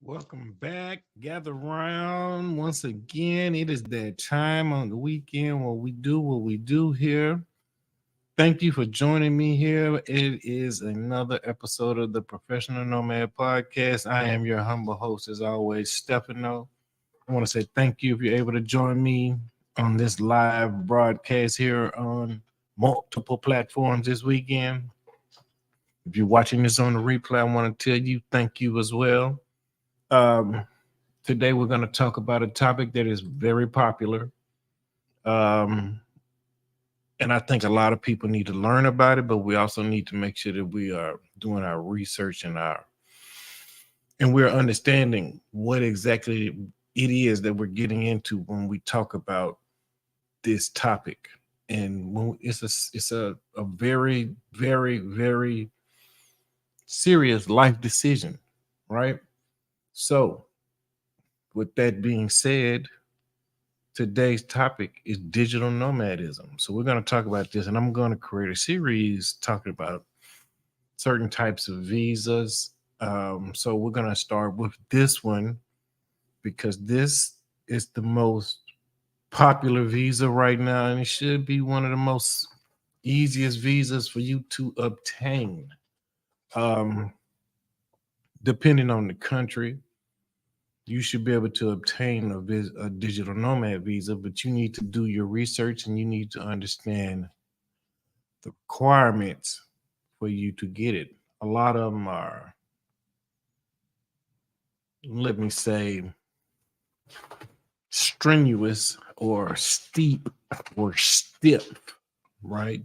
Welcome back. Gather round once again. It is that time on the weekend where we do what we do here. Thank you for joining me here. It is another episode of the Professional Nomad Podcast. I am your humble host, as always, Stefano. I want to say thank you if you're able to join me on this live broadcast here on multiple platforms this weekend. If you're watching this on the replay, I want to tell you thank you as well. Um, Today, we're going to talk about a topic that is very popular. Um, and I think a lot of people need to learn about it, but we also need to make sure that we are doing our research and we're understanding what exactly it is that we're getting into when we talk about this topic. And when it's a very, very, very serious life decision, right? So, with that being said, today's topic is digital nomadism. So we're going to talk about this, and I'm going to create a series talking about certain types of visas. So we're going to start with this one because this is the most popular visa right now, and it should be one of the most easiest visas for you to obtain. Um, Depending on the country, you should be able to obtain a digital nomad visa, but you need to do your research and you need to understand the requirements for you to get it. A lot of them are, let me say, strenuous or steep or stiff, right?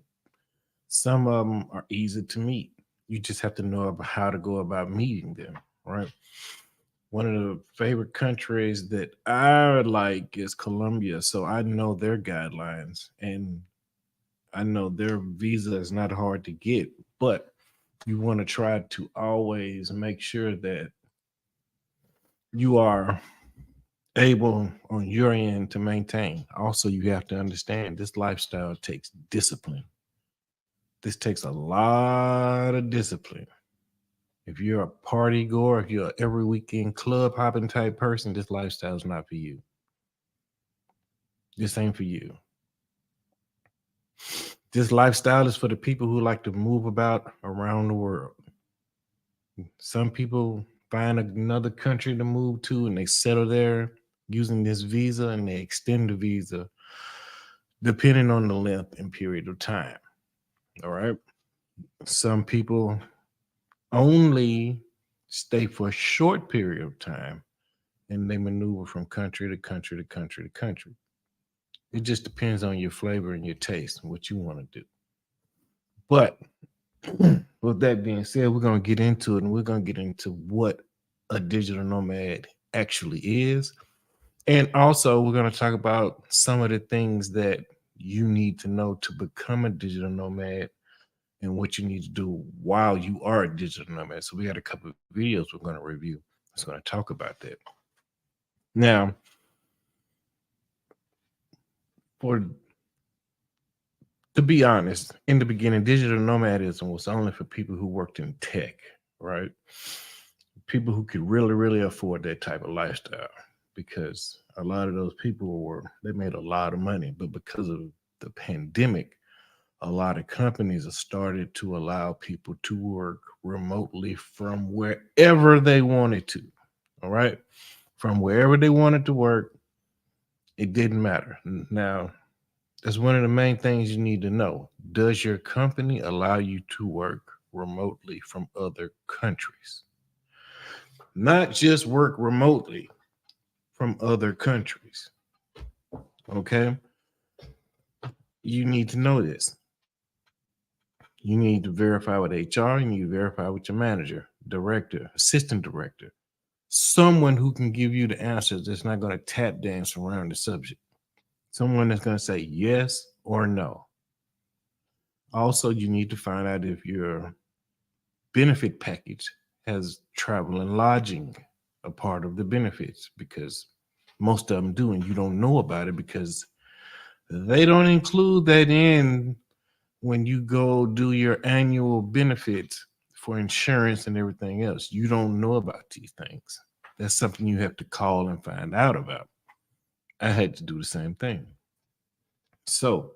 Some of them are easy to meet. You just have to know about how to go about meeting them, right? One of the favorite countries that I like is Colombia. So I know their guidelines and I know their visa is not hard to get, but you want to try to always make sure that you are able on your end to maintain. Also, you have to understand this lifestyle takes discipline. This takes a lot of discipline. If you're a party goer, if you're an every weekend club hopping type person, this lifestyle is not for you. This ain't for you. This lifestyle is for the people who like to move about around the world. Some people find another country to move to and they settle there using this visa and they extend the visa depending on the length and period of time. All right. Some people only stay for a short period of time and they maneuver from country to country to country to country. It just depends on your flavor and your taste and what you want to do. But with that being said, we're going to get into it and we're going to get into what a digital nomad actually is. And also, we're going to talk about some of the things that you need to know to become a digital nomad and what you need to do while you are a digital nomad. So, we had a couple of videos we're going to review. That's going to talk about that. Now, for to be honest, in the beginning, digital nomadism was only for people who worked in tech, right? People who could really, really afford that type of lifestyle because a lot of those people they made a lot of money. But because of the pandemic, a lot of companies have started to allow people to work remotely from wherever they wanted to. All right. From wherever they wanted to work, it didn't matter. Now, that's one of the main things you need to know. Does your company allow you to work remotely from other countries? Not just work remotely from other countries. Okay. You need to know this. You need to verify with HR, you need to verify with your manager, director, assistant director, someone who can give you the answers that's not going to tap dance around the subject, someone that's going to say yes or no. Also, you need to find out if your benefit package has travel and lodging a part of the benefits, because most of them do, and you don't know about it because they don't include that in when you go do your annual benefits for insurance and everything else. You don't know about these things. That's something you have to call and find out about. I had to do the same thing. So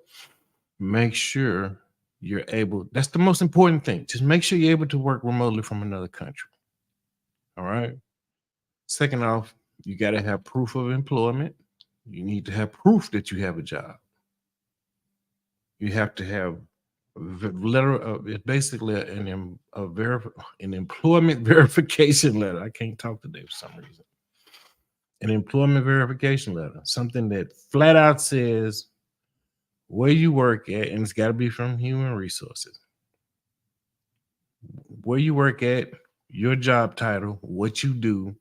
make sure you're able, that's the most important thing. Just make sure you're able to work remotely from another country. All right. Second off, you got to have proof of employment. You need to have proof that you have a job. You have to have letter of, it's basically an employment verification letter. I can't talk today for some reason. An employment verification letter, something that flat out says where you work at, and it's got to be from human resources. Where you work at, your job title, what you do,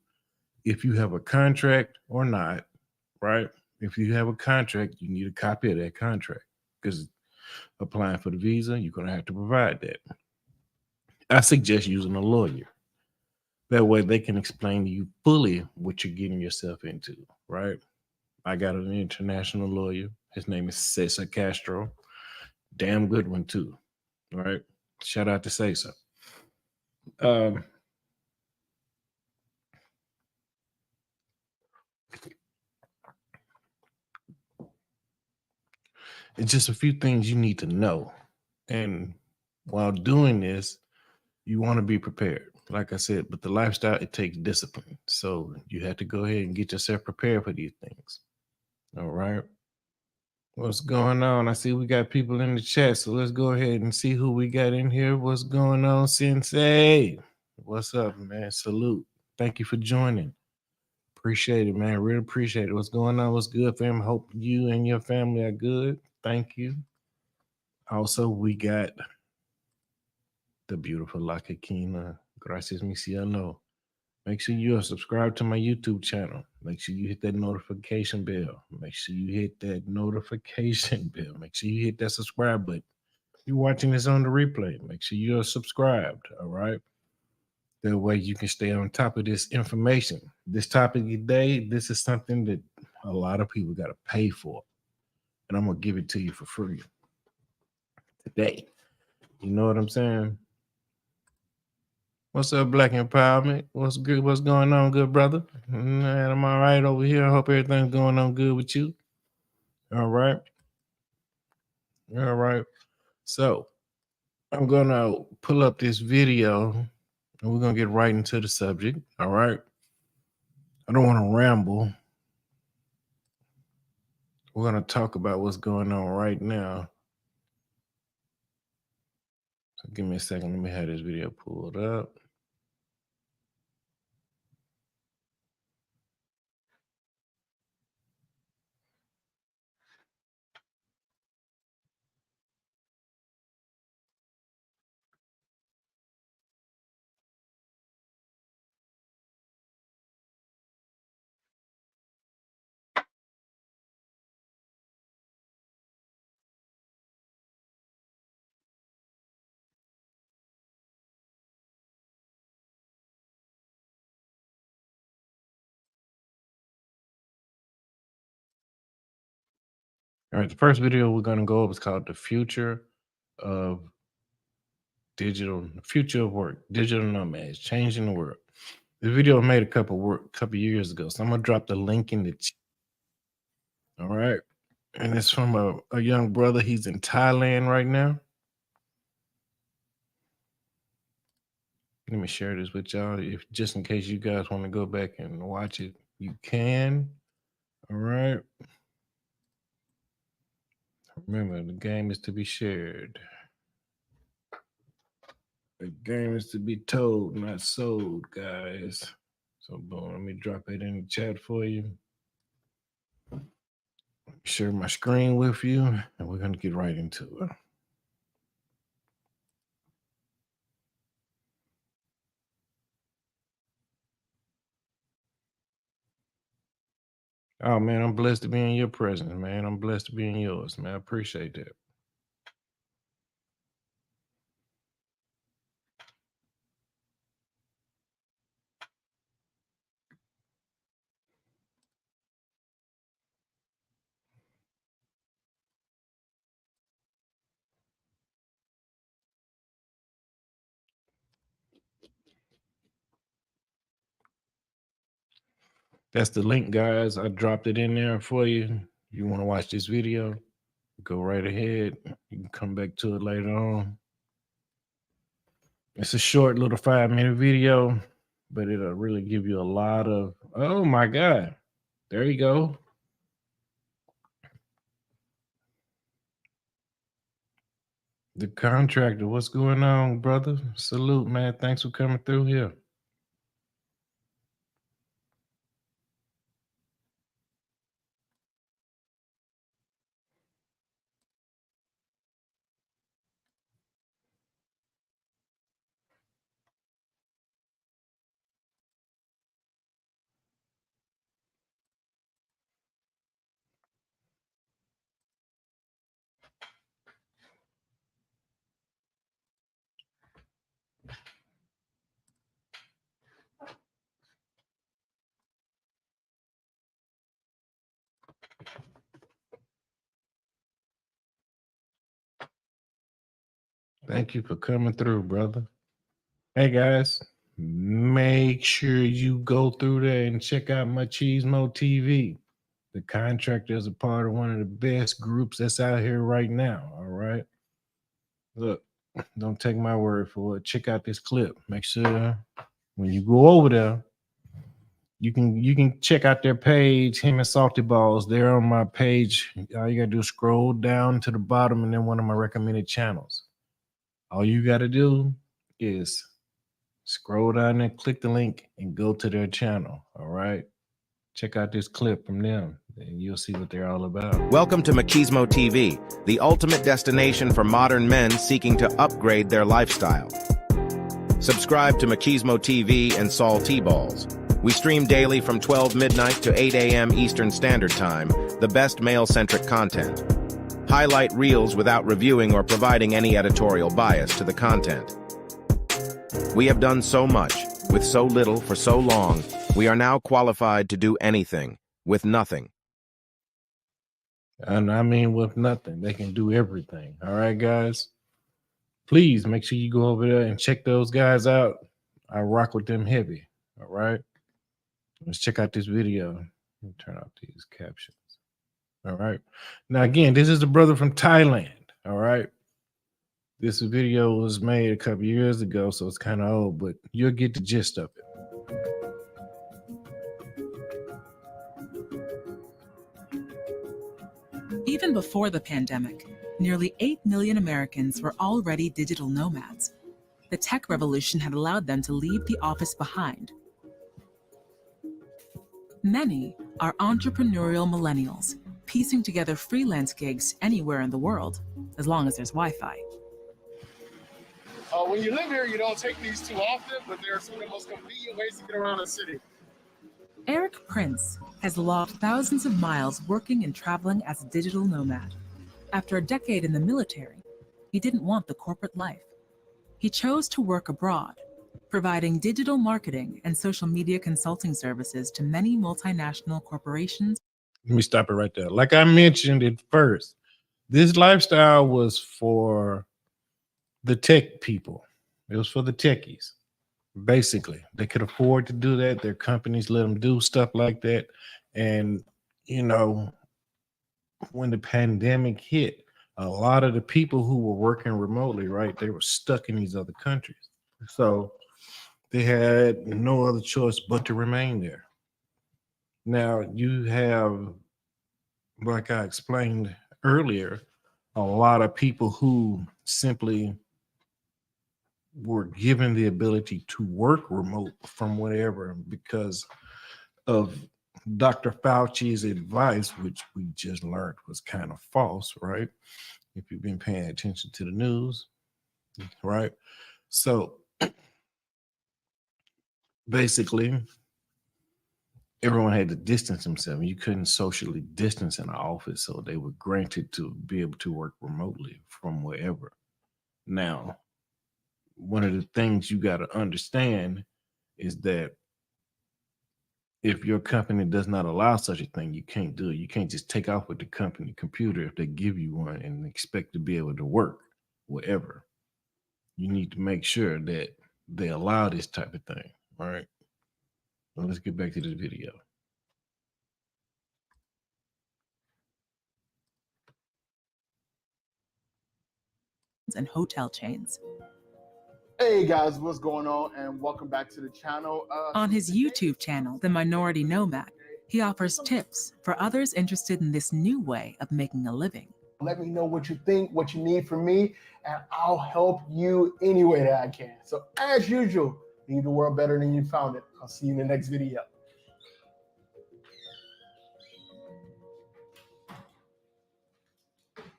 if you have a contract or not, right? If you have a contract, you need a copy of that contract, because applying for the visa, you're going to have to provide that. I suggest using a lawyer. That way they can explain to you fully what you're getting yourself into, right? I got an international lawyer. His name is Cesar Castro. Damn good one, too, right? Shout out to Cesar. Um, it's just a few things you need to know. And while doing this, you want to be prepared. Like I said, but the lifestyle, it takes discipline. So you have to go ahead and get yourself prepared for these things. All right. What's going on? I see we got people in the chat. So let's go ahead and see who we got in here. What's going on, Sensei? What's up, man? Salute. Thank you for joining. Appreciate it, man. Really appreciate it. What's going on? What's good, fam? Hope you and your family are good. Thank you. Also, we got the beautiful La Kikina. Gracias, mi cielo. Make sure you are subscribed to my YouTube channel. Make sure you hit that notification bell. Make sure you hit that notification bell. Make sure you hit that subscribe button. If you're watching this on the replay, make sure you are subscribed. All right. That way you can stay on top of this information. This topic today, this is something that a lot of people got to pay for. And I'm going to give it to you for free today. You know what I'm saying? What's up, Black Empowerment? What's good? What's going on, good brother? Man, I'm all right over here. I hope everything's going on good with you. All right. All right. So I'm going to pull up this video and we're going to get right into the subject. All right. I don't want to ramble. We're going to talk about what's going on right now. So give me a second. Let me have this video pulled up. All right. The first video we're going to go over is called The Future of Future of Work, Digital Nomads, Changing the World. The video I made a couple years ago, so I'm gonna drop the link in the chat. All right, and it's from a young brother. He's in Thailand right now. Let me share this with y'all. If just in case you guys want to go back and watch it, you can. All right. Remember, the game is to be shared. The game is to be told, not sold, guys. So, boom, let me drop it in the chat for you. Share my screen with you, and we're going to get right into it. Oh, man, I'm blessed to be in your presence, man. I'm blessed to be in yours, man. I appreciate that. That's the link, guys. I dropped it in there for you. You want to watch this video? Go right ahead. You can come back to it later on. It's a short little 5-minute video, but it'll really give you a lot of, oh my God. There you go. The contractor, what's going on, brother? Salute, man. Thanks for coming through here. Thank you for coming through, brother. Hey, guys, make sure you go through there and check out Machismo TV. The contractor is a part of one of the best groups that's out here right now. All right. Look, don't take my word for it. Check out this clip. Make sure when you go over there, you can check out their page, him and Salty Balls. They're on my page. All you gotta do is scroll down to the bottom and then one of my recommended channels. All you gotta do is scroll down there, click the link, and go to their channel. All right. Check out this clip from them, and you'll see what they're all about. Welcome to Machismo TV, the ultimate destination for modern men seeking to upgrade their lifestyle. Subscribe to Machismo TV and Saul T-Balls. We stream daily from 12 midnight to 8 a.m. Eastern Standard Time, the best male-centric content. Highlight reels without reviewing or providing any editorial bias to the content. We have done so much, with so little for so long, we are now qualified to do anything, with nothing. And I mean with nothing. They can do everything. All right, guys? Please make sure you go over there and check those guys out. I rock with them heavy. All right? Let's check out this video. Let me turn off these captions. All right. Now, again, this is the brother from Thailand. All right. This video was made a couple years ago, so it's kind of old, but you'll get the gist of it. Even before the pandemic, nearly 8 million Americans were already digital nomads. The tech revolution had allowed them to leave the office behind. Many are entrepreneurial millennials, piecing together freelance gigs anywhere in the world, as long as there's Wi-Fi. When you live here, you don't take these too often, but they're some of the most convenient ways to get around the city. Eric Prince has logged thousands of miles working and traveling as a digital nomad. After a decade in the military, he didn't want the corporate life. He chose to work abroad, providing digital marketing and social media consulting services to many multinational corporations. Let me stop it right there. Like I mentioned at first, this lifestyle was for the tech people. It was for the techies. Basically, they could afford to do that. Their companies let them do stuff like that. And, you know, when the pandemic hit, a lot of the people who were working remotely, right, they were stuck in these other countries. So they had no other choice but to remain there. Now you have, like I explained earlier, a lot of people who simply were given the ability to work remote from whatever because of Dr. Fauci's advice, which we just learned was kind of false, right? If you've been paying attention to the news, right? So basically, everyone had to distance themselves. You couldn't socially distance in the office, so they were granted to be able to work remotely from wherever. Now, one of the things you got to understand is that if your company does not allow such a thing, you can't do it. You can't just take off with the company computer if they give you one and expect to be able to work wherever. You need to make sure that they allow this type of thing. All right. Well, let's get back to this video. And hotel chains. Hey guys, what's going on? And welcome back to the channel. On his YouTube channel, The Minority Nomad, he offers tips for others interested in this new way of making a living. Let me know what you think, what you need from me, and I'll help you any way that I can. So as usual, leave the world better than you found it. I'll see you in the next video.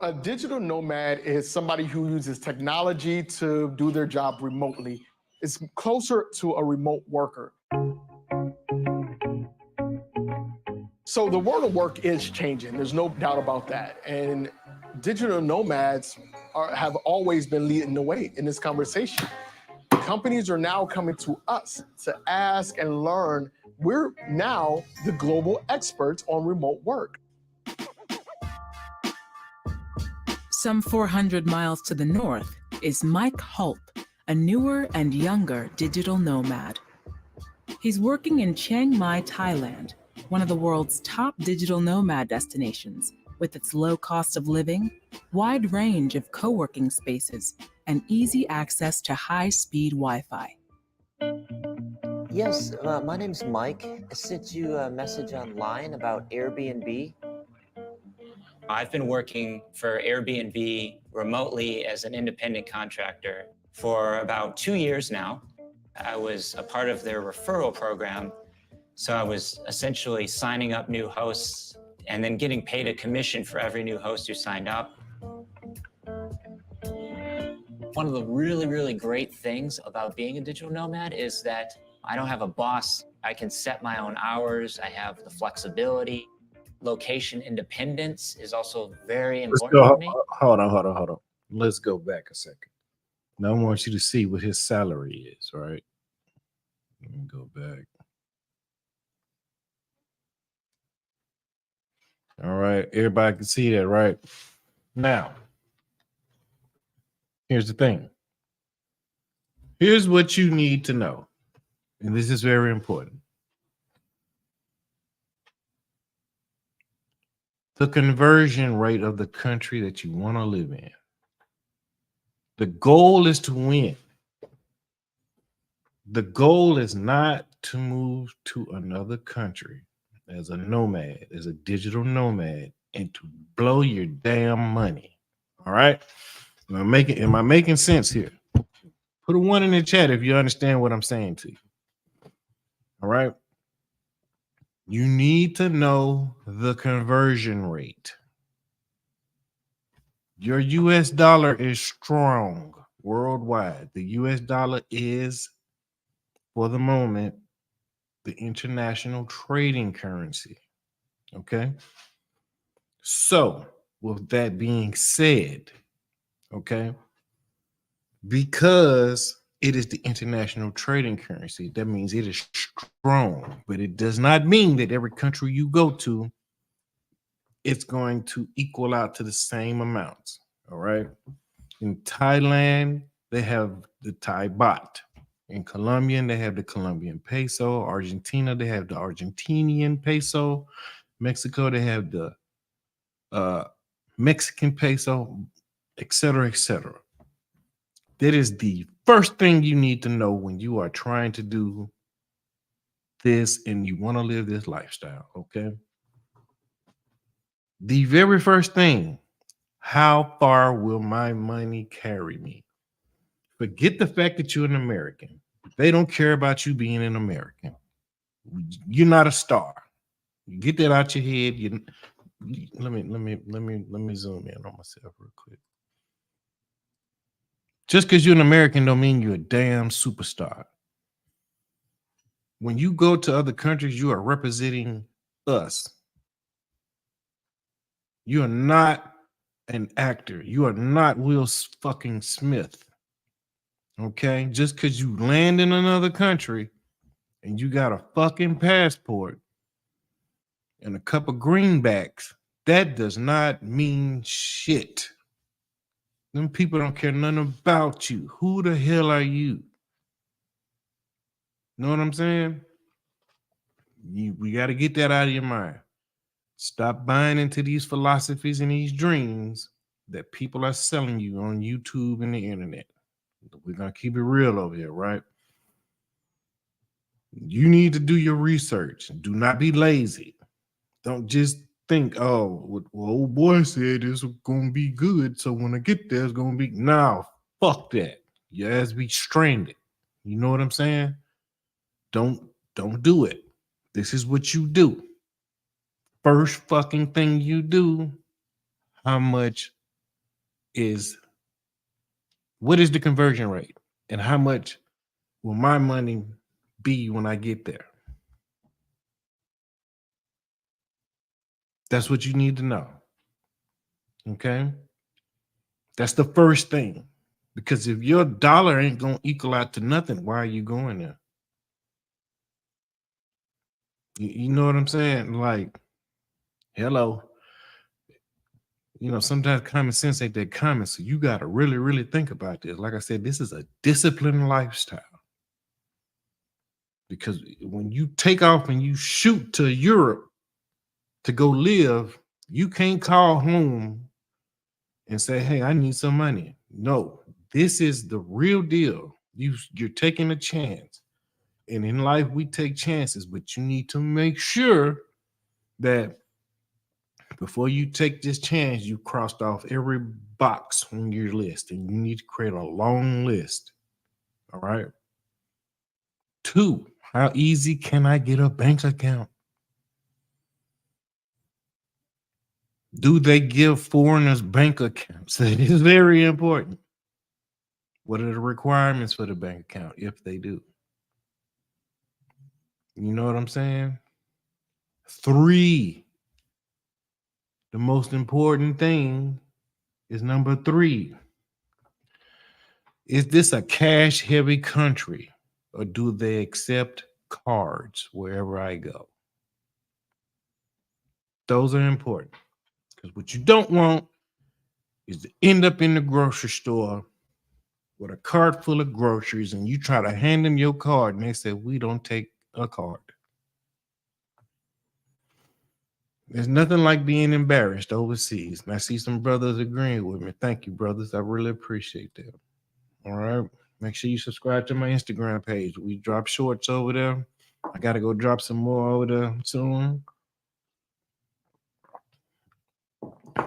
A digital nomad is somebody who uses technology to do their job remotely. It's closer to a remote worker. So the world of work is changing. There's no doubt about that. And digital nomads have always been leading the way in this conversation. Companies are now coming to us to ask and learn. We're now the global experts on remote work. Some 400 miles to the north is Mike Hulp, a newer and younger digital nomad. He's working in Chiang Mai, Thailand, one of the world's top digital nomad destinations, with its low cost of living, wide range of co-working spaces, and easy access to high-speed Wi-Fi. Yes, my name's Mike. I sent you a message online about Airbnb. I've been working for Airbnb remotely as an independent contractor for about 2 years now. I was a part of their referral program, so I was essentially signing up new hosts and then getting paid a commission for every new host who signed up. One of the really, really great things about being a digital nomad is that I don't have a boss. I can set my own hours. I have the flexibility. Location independence is also very important to me. Hold on. Let's go back a second. Now I want you to see what his salary is, right? Let me go back. All right, everybody can see that, right? Now, here's the thing. Here's what you need to know, and this is very important. The conversion rate of the country that you want to live in. The goal is to win. The goal is not to move to another country as a nomad, as a digital nomad, and to blow your damn money. All right? Am I making sense here? Put a 1 in the chat if you understand what I'm saying to you. All right? You need to know the conversion rate. Your US dollar is strong worldwide. The US dollar is, for the moment, the international trading currency. Okay? So, with that being said, okay, because it is the international trading currency, that means it is strong, but it does not mean that every country you go to, it's going to equal out to the same amounts. All right. In Thailand, they have the Thai baht. In Colombia, they have the Colombian peso. Argentina, they have the Argentinian peso. Mexico, they have the Mexican peso, etc., etc. That is the first thing you need to know when you are trying to do this and you want to live this lifestyle, okay? The very first thing, how far will my money carry me? Forget the fact that you're an American. They don't care about you being an American. You're not a star. You get that out your head. Let me zoom in on myself real quick. Just because you're an American don't mean you're a damn superstar. When you go to other countries, you are representing us. You are not an actor. You are not Will fucking Smith. Okay? Just because you land in another country and you got a fucking passport and a couple greenbacks, that does not mean shit. Them people don't care nothing about you. Who the hell are you? Know what I'm saying? We got to get that out of your mind. Stop buying into these philosophies and these dreams that people are selling you on YouTube and the internet. We're going to keep it real over here, right? You need to do your research. Do not be lazy. Don't just think, oh, well, old boy said this was going to be good, so when I get there, it's going to be... No, fuck that. Your ass be stranded. You know what I'm saying? Don't do it. This is what you do. First fucking thing you do, what is the conversion rate? And how much will my money be when I get there? That's what you need to know. Okay? That's the first thing. Because if your dollar ain't going to equal out to nothing, why are you going there? You know what I'm saying? Like, hello. You know, sometimes common sense ain't that common. So you got to really, really think about this. Like I said, this is a disciplined lifestyle. Because when you take off and you shoot to Europe to go live, you can't call home and say, hey, I need some money. No, this is the real deal. You're taking a chance. And in life, we take chances, but you need to make sure that before you take this chance, you crossed off every box on your list, and you need to create a long list. All right. 2, how easy can I get a bank account? Do they give foreigners bank accounts? That is very important. What are the requirements for the bank account if they do? You know what I'm saying? 3, the most important thing is number 3. Is this a cash heavy country, or do they accept cards wherever I go? Those are important, because what you don't want is to end up in the grocery store with a cart full of groceries and you try to hand them your card and they say, we don't take a card. There's nothing like being embarrassed overseas. And I see some brothers agreeing with me. Thank you, brothers. I really appreciate that. All right. Make sure you subscribe to my Instagram page. We drop shorts over there. I got to go drop some more over there soon.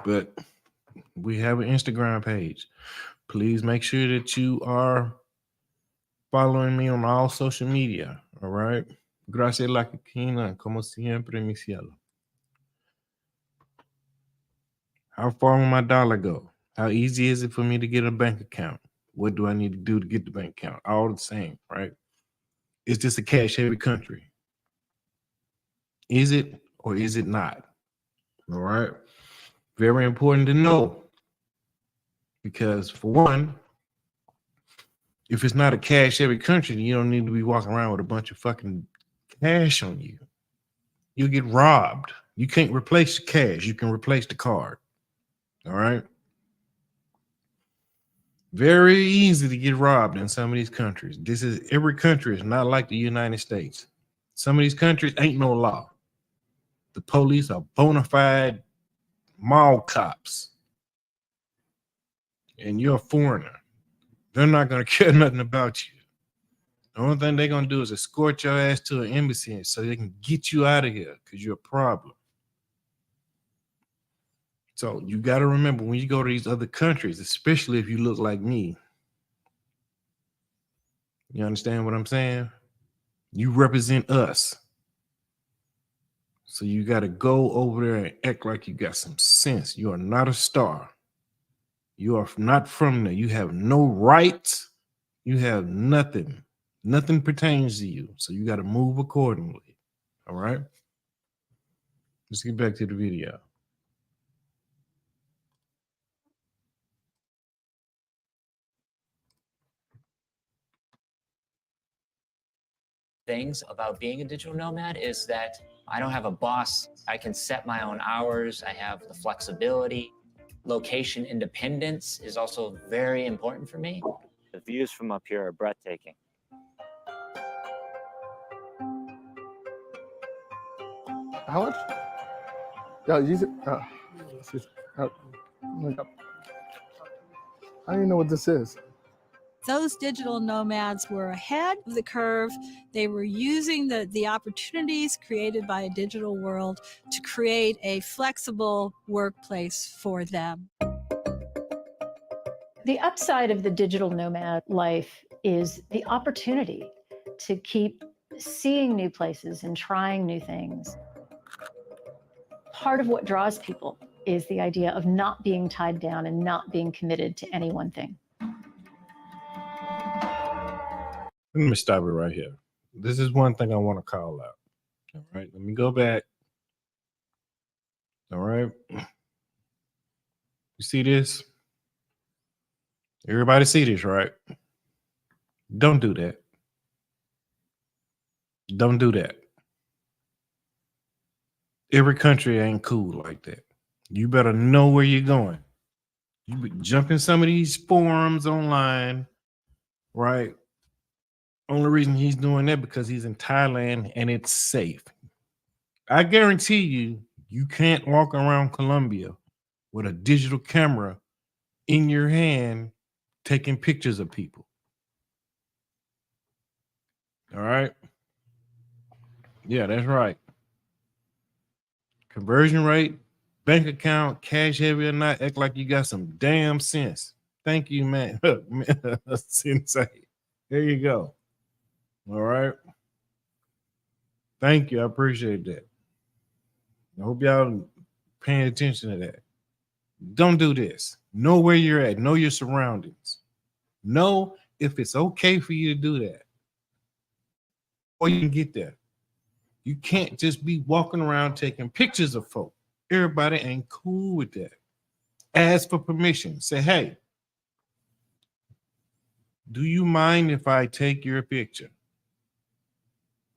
But we have an Instagram page. Please make sure that you are following me on all social media. All right. Gracias la quina, como siempre, mi cielo. How far will my dollar go? How easy is it for me to get a bank account? What do I need to do to get the bank account? All the same, right? Is this a cash heavy country? Is it or is it not? All right. Very important to know. Because for one, if it's not a cash heavy country, you don't need to be walking around with a bunch of fucking cash on you. You'll get robbed. You can't replace the cash. You can replace the card. All right. Very easy to get robbed in some of these countries. Every country is not like the United States. Some of these countries ain't no law. The police are bona fide mall cops. And you're a foreigner. They're not going to care nothing about you. The only thing they're going to do is escort your ass to an embassy so they can get you out of here because you're a problem. So you got to remember when you go to these other countries, especially if you look like me, you understand what I'm saying? You represent us. So you got to go over there and act like you got some sense. You are not a star. You are not from there. You have no rights. You have nothing. Nothing pertains to you. So you got to move accordingly. All right? Let's get back to the video. Things about being a digital nomad is that I don't have a boss. I can set my own hours. I have the flexibility. Location independence is also very important for me. The views from up here are breathtaking. How much? Yeah, use it. I don't even know what this is. Those digital nomads were ahead of the curve. They were using the opportunities created by a digital world to create a flexible workplace for them. The upside of the digital nomad life is the opportunity to keep seeing new places and trying new things. Part of what draws people is the idea of not being tied down and not being committed to any one thing. Let me stop it right here. This is one thing I want to call out. All right, let me go back. All right. You see this? Everybody see this, right? Don't do that. Don't do that. Every country ain't cool like that. You better know where you're going. You be jumping some of these forums online, right? Only reason he's doing that because he's in Thailand and it's safe. I guarantee you, you can't walk around Colombia with a digital camera in your hand taking pictures of people. All right? Yeah, that's right. Conversion rate, bank account, cash heavy or not, act like you got some damn sense. Thank you, man. Sensei. There you go. All right. Thank you. I appreciate that. I hope y'all paying attention to that. Don't do this. Know where you're at. Know your surroundings. Know if it's okay for you to do that. Or you can get there. You can't just be walking around taking pictures of folk. Everybody ain't cool with that. Ask for permission. Say, hey, do you mind if I take your picture?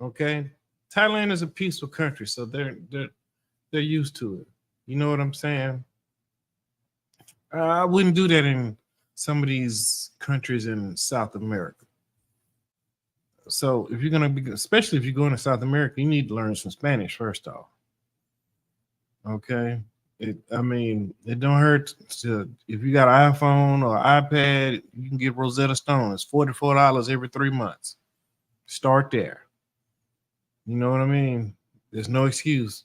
Okay. Thailand is a peaceful country, so they're used to it. You know what I'm saying? I wouldn't do that in some of these countries in South America. So if you're gonna be, especially if you're going to South America, you need to learn some Spanish first off. Okay. It don't hurt to, if you got an iPhone or iPad, you can get Rosetta Stone. It's $44 every 3 months. Start there. You know what I mean? There's no excuse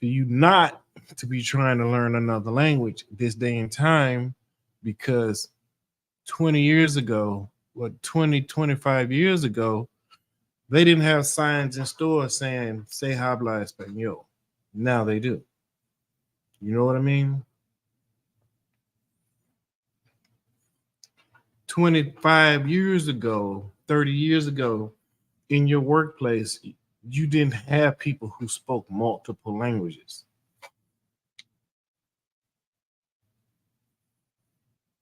for you not to be trying to learn another language this day and time, because 20 years ago, 25 years ago, they didn't have signs in stores saying, "Se habla español." Now they do. You know what I mean? 25 years ago, 30 years ago, in your workplace, you didn't have people who spoke multiple languages.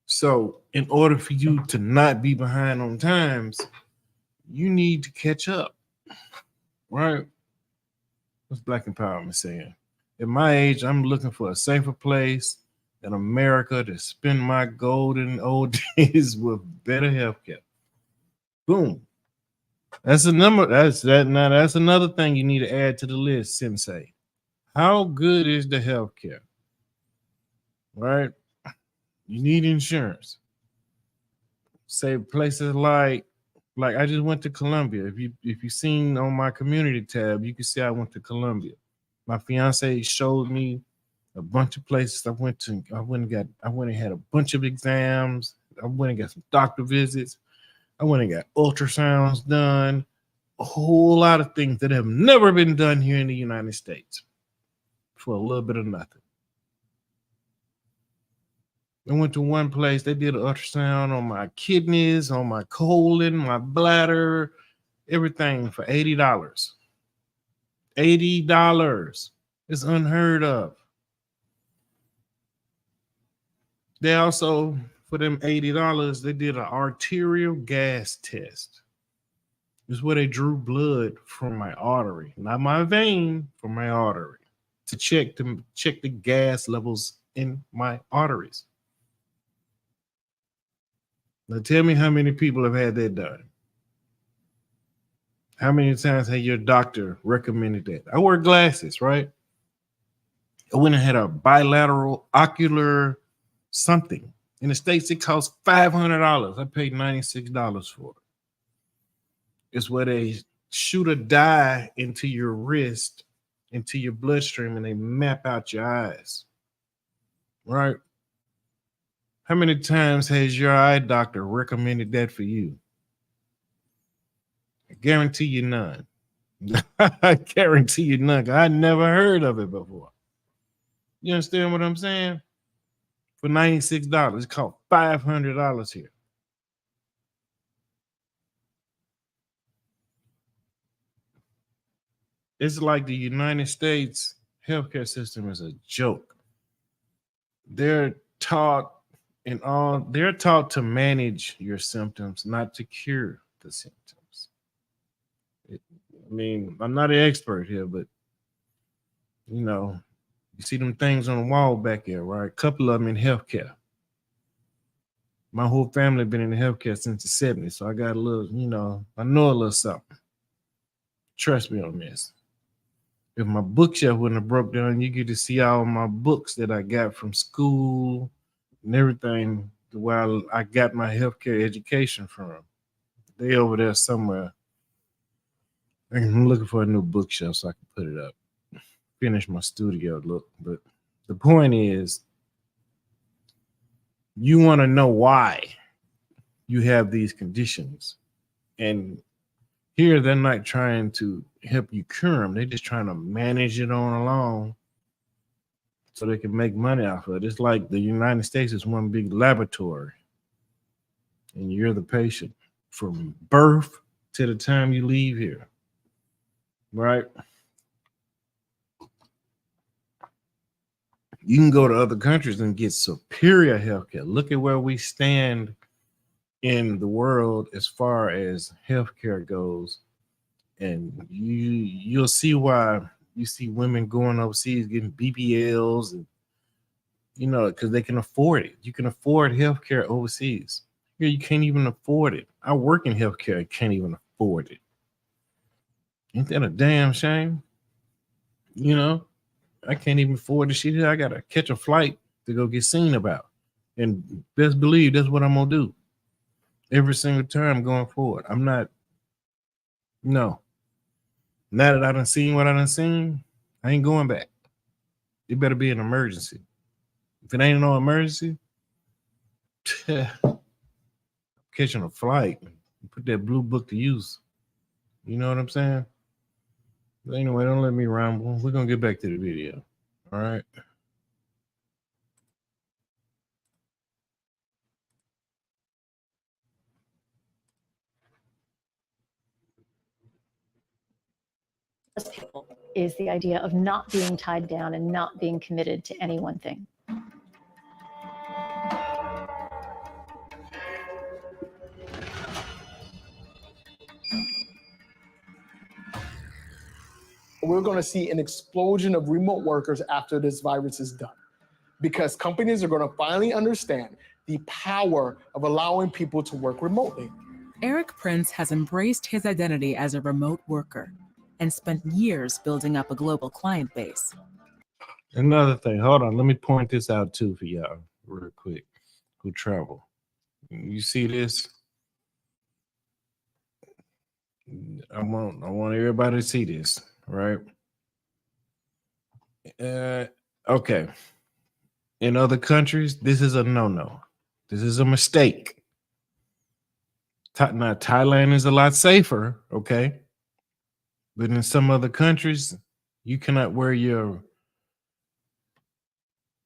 So in order for you to not be behind on times, you need to catch up, right? What's Black Empowerment saying? At my age, I'm looking for a safer place in America to spend my golden old days with better healthcare. Boom. That's a number. That's another thing you need to add to the list, Sensei. How good is the healthcare? Right? You need insurance. say places like I just went to Colombia. If you seen on my community tab, you can see I went to Colombia. My fiance showed me a bunch of places I went to. I went and had a bunch of exams. I went and got some doctor visits. I went and got ultrasounds done. A whole lot of things that have never been done here in the United States for a little bit of nothing. I went to one place, they did an ultrasound on my kidneys, on my colon, my bladder, everything for $80. $80. It's unheard of. They also, for them $80, they did an arterial gas test. It's where they drew blood from my artery, not my vein, from my artery, to check the gas levels in my arteries. Now tell me how many people have had that done. How many times has your doctor recommended that? I wear glasses, right? I went and had a bilateral ocular something. In the States, it costs $500. I paid $96 for it. It's where they shoot a dye into your wrist, into your bloodstream, and they map out your eyes, right? How many times has your eye doctor recommended that for you? I guarantee you none. I guarantee you none. I never heard of it before. You understand what I'm saying? For $96, it cost $500 here. It's like the United States healthcare system is a joke. They're taught to manage your symptoms, not to cure the symptoms. I mean, I'm not an expert here, but you know, you see them things on the wall back there, right? A couple of them in healthcare. My whole family been in the healthcare since the 70s, so I got a little, I know a little something. Trust me on this. If my bookshelf wouldn't have broke down, you get to see all my books that I got from school and everything while I got my healthcare education from. They over there somewhere. I'm looking for a new bookshelf so I can put it up. Finish my studio look. But the point is, you want to know why you have these conditions. And here they're not trying to help you cure them. They're just trying to manage it on along so they can make money off of it. It's like the United States is one big laboratory. And you're the patient from birth to the time you leave here. Right? You can go to other countries and get superior healthcare. Look at where we stand in the world as far as healthcare goes. And you'll see why you see women going overseas getting BBLs and because they can afford it. You can afford healthcare overseas. Here you can't even afford it. I work in healthcare, I can't even afford it. Ain't that a damn shame? I can't even afford the shit here. I gotta catch a flight to go get seen about. And best believe that's what I'm gonna do. Every single time going forward. No. Now that I done seen what I done seen, I ain't going back. It better be an emergency. If it ain't no emergency, catching a flight, put that blue book to use. You know what I'm saying? But anyway, don't let me ramble. We're going to get back to the video. All right. Is the idea of not being tied down and not being committed to any one thing. We're going to see an explosion of remote workers after this virus is done, because companies are going to finally understand the power of allowing people to work remotely. Eric Prince has embraced his identity as a remote worker and spent years building up a global client base. Another thing, hold on, let me point this out too for y'all real quick who travel. You see this? I want everybody to see this, right? Okay. In other countries, this is a no-no. This is a mistake. Now, Thailand is a lot safer, okay? But in some other countries, you cannot wear your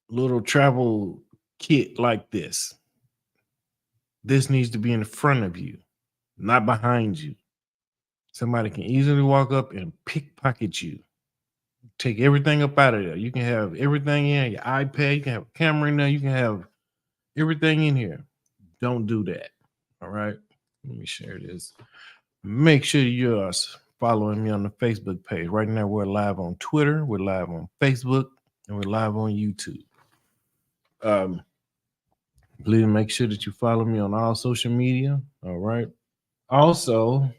little travel kit like this. This needs to be in front of you, not behind you. Somebody can easily walk up and pickpocket you. Take everything up out of there. You can have everything in your iPad. You can have a camera in there. You can have everything in here. Don't do that. All right. Let me share this. Make sure you're following me on the Facebook page. Right now, we're live on Twitter, we're live on Facebook, and we're live on YouTube. Please make sure that you follow me on all social media. All right. Also,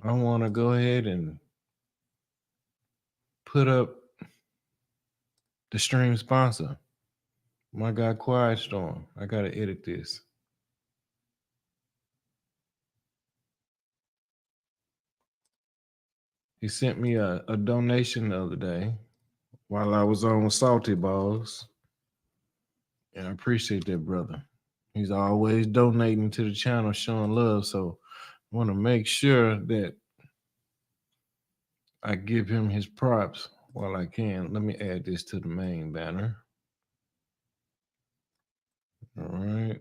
I want to go ahead and put up the stream sponsor. My guy, Quiet Storm. I got to edit this. He sent me a donation the other day while I was on Salty Balls. And I appreciate that, brother. He's always donating to the channel, showing love. So I want to make sure that I give him his props while I can. Let me add this to the main banner. All right.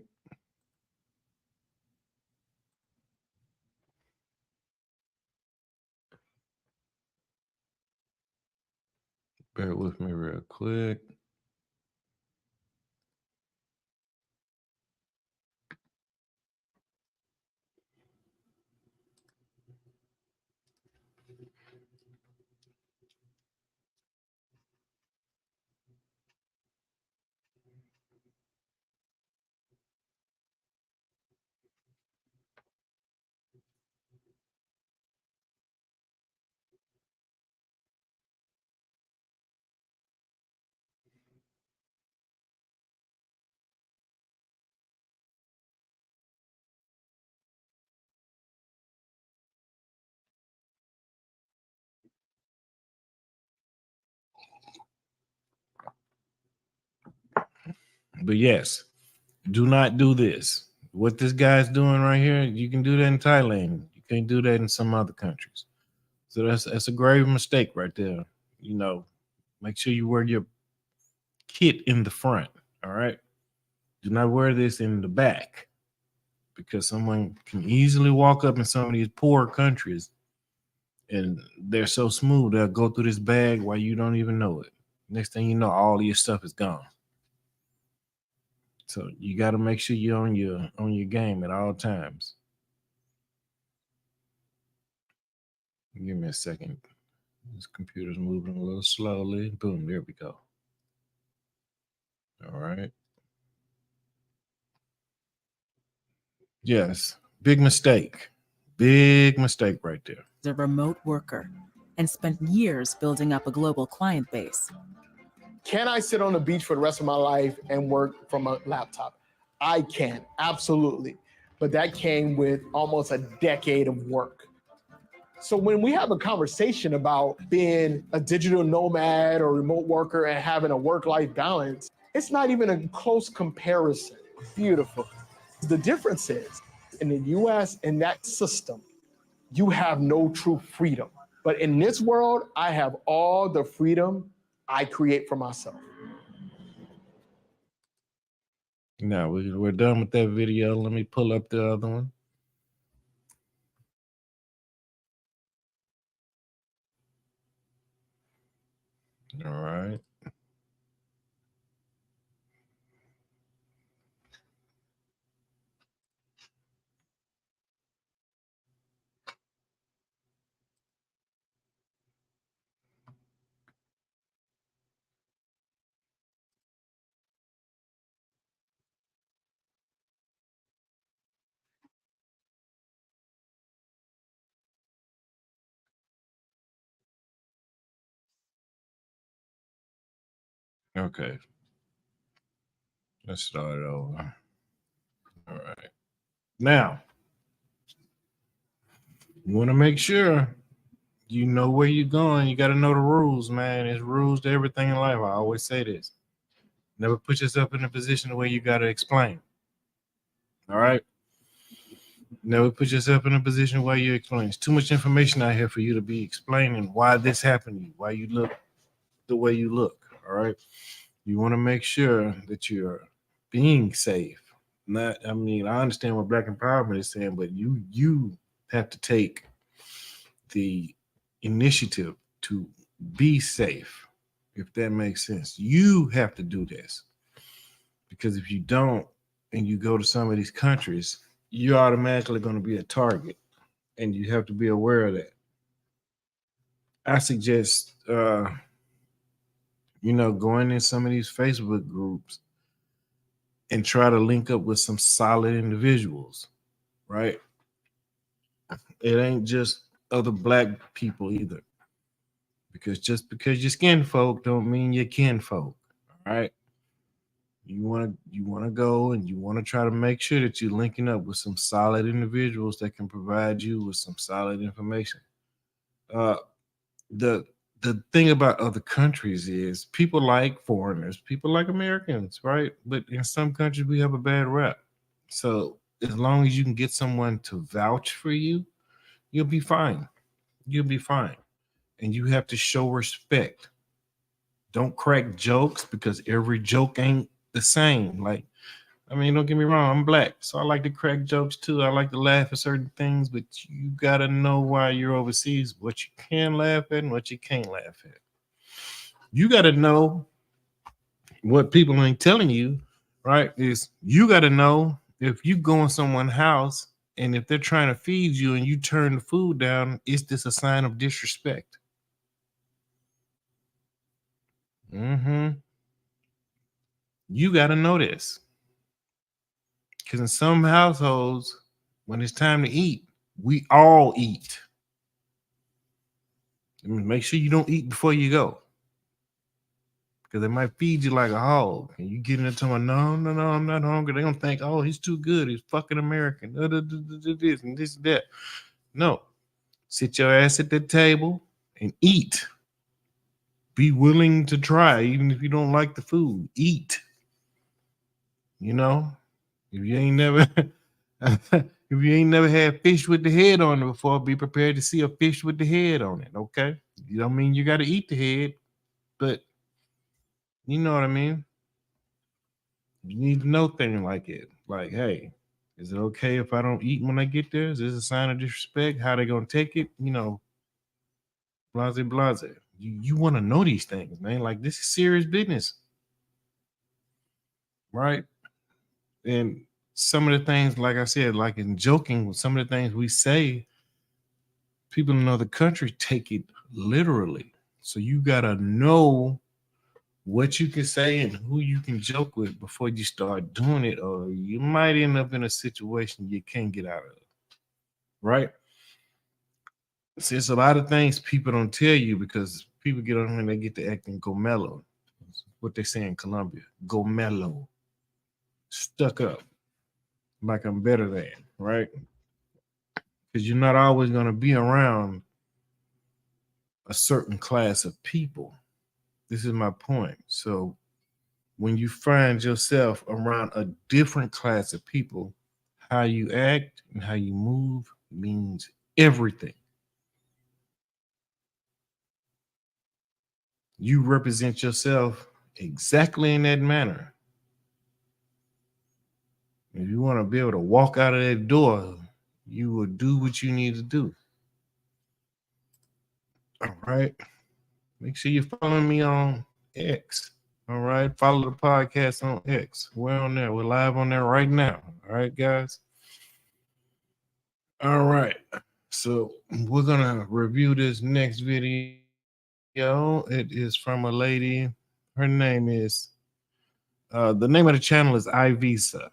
Bear with me real quick. But yes, do not do this. What this guy's doing right here, you can do that in Thailand. You can't do that in some other countries. So that's a grave mistake right there. You know, make sure you wear your kit in the front. All right. Do not wear this in the back because someone can easily walk up in some of these poor countries and they're so smooth they'll go through this bag while you don't even know it. Next thing you know, all of your stuff is gone. So you got to make sure you're on your game at all times. Give me a second. This computer's moving a little slowly. Boom, there we go. All right. Yes, big mistake. Big mistake right there. A remote worker and spent years building up a global client base. Can I sit on the beach for the rest of my life and work from a laptop? I can, absolutely. But that came with almost a decade of work. So when we have a conversation about being a digital nomad or remote worker and having a work-life balance, it's not even a close comparison. Beautiful. The difference is, in the US, in that system, you have no true freedom. But in this world, I have all the freedom I create for myself. Now we're done with that video. Let me pull up the other one. All right. Okay. Let's start it over. All right. Now, You want to make sure you know where you're going. You got to know the rules, man. There's rules to everything in life. I always say this. Never put yourself in a position where you got to explain. All right? Never put yourself in a position where you explain. There's too much information out here for you to be explaining why this happened to you, why you look the way you look. All right? You want to make sure that you're being safe. Not, I mean, I understand what Black Empowerment is saying, but you have to take the initiative to be safe, if that makes sense. You have to do this, because if you don't and you go to some of these countries, you're automatically going to be a target, and you have to be aware of that. I suggest going in some of these Facebook groups and try to link up with some solid individuals, right? It ain't just other Black people either, because just because you're skin folk don't mean you're kin folk. All right. You want to go and you want to try to make sure that you're linking up with some solid individuals that can provide you with some solid information. Uh, the the thing about other countries is people like foreigners, people like Americans, right? But in some countries we have a bad rep. So as long as you can get someone to vouch for you, you'll be fine. You'll be fine. And you have to show respect. Don't crack jokes, because every joke ain't the same. Like, I mean, don't get me wrong, I'm Black, so I like to crack jokes too. I like to laugh at certain things, but you gotta know why you're overseas, what you can laugh at and what you can't laugh at. You gotta know what people ain't telling you, right? Is you gotta know if you go in someone's house and if they're trying to feed you and you turn the food down, is this a sign of disrespect? Mm-hmm. You got to know this, because in some households, when it's time to eat, we all eat. I mean, make sure you don't eat before you go, because they might feed you like a hog, and you get into them, no, no, no, I'm not hungry. They're gonna think, oh, he's too good. He's fucking American. This and this and that. No, sit your ass at the table and eat. Be willing to try, even if you don't like the food. Eat. You know, if you ain't never if you ain't never had fish with the head on it before, be prepared to see a fish with the head on it. Okay. You don't mean you got to eat the head, but you know what I mean? You need to know things like it. Like, hey, is it okay if I don't eat when I get there? Is this a sign of disrespect? How they gonna take it? You know, blase blase. You want to know these things, man. Like, this is serious business. Right? And some of the things, like I said, like in joking, some of the things we say, people in other countries take it literally. So you gotta know what you can say and who you can joke with before you start doing it, or you might end up in a situation you can't get out of. Right? See, it's a lot of things people don't tell you, because people get on here and they get to acting go mellow. What they say in Colombia, go mellow, stuck up, like I'm better than, right? Because you're not always gonna be around a certain class of people. This is my point. So when you find yourself around a different class of people, how you act and how you move means everything. You represent yourself exactly in that manner. If you want to be able to walk out of that door, you will do what you need to do. All right. Make sure you're following me on X. All right. Follow the podcast on X. We're on there. We're live on there right now. All right, guys. All right. So we're going to review this next video. It is from a lady. Her name is, the name of the channel is iVisa.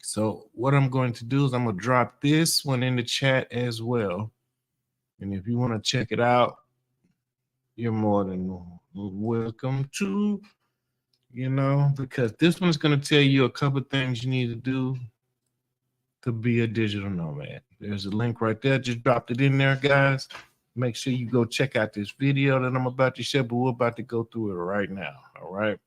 So what I'm going to do is I'm going to drop this one in the chat as well. And if you want to check it out, you're more than welcome to, because this one's going to tell you a couple things you need to do to be a digital nomad. There's a link right there. Just dropped it in there, guys. Make sure you go check out this video that I'm about to share, but we're about to go through it right now. All right.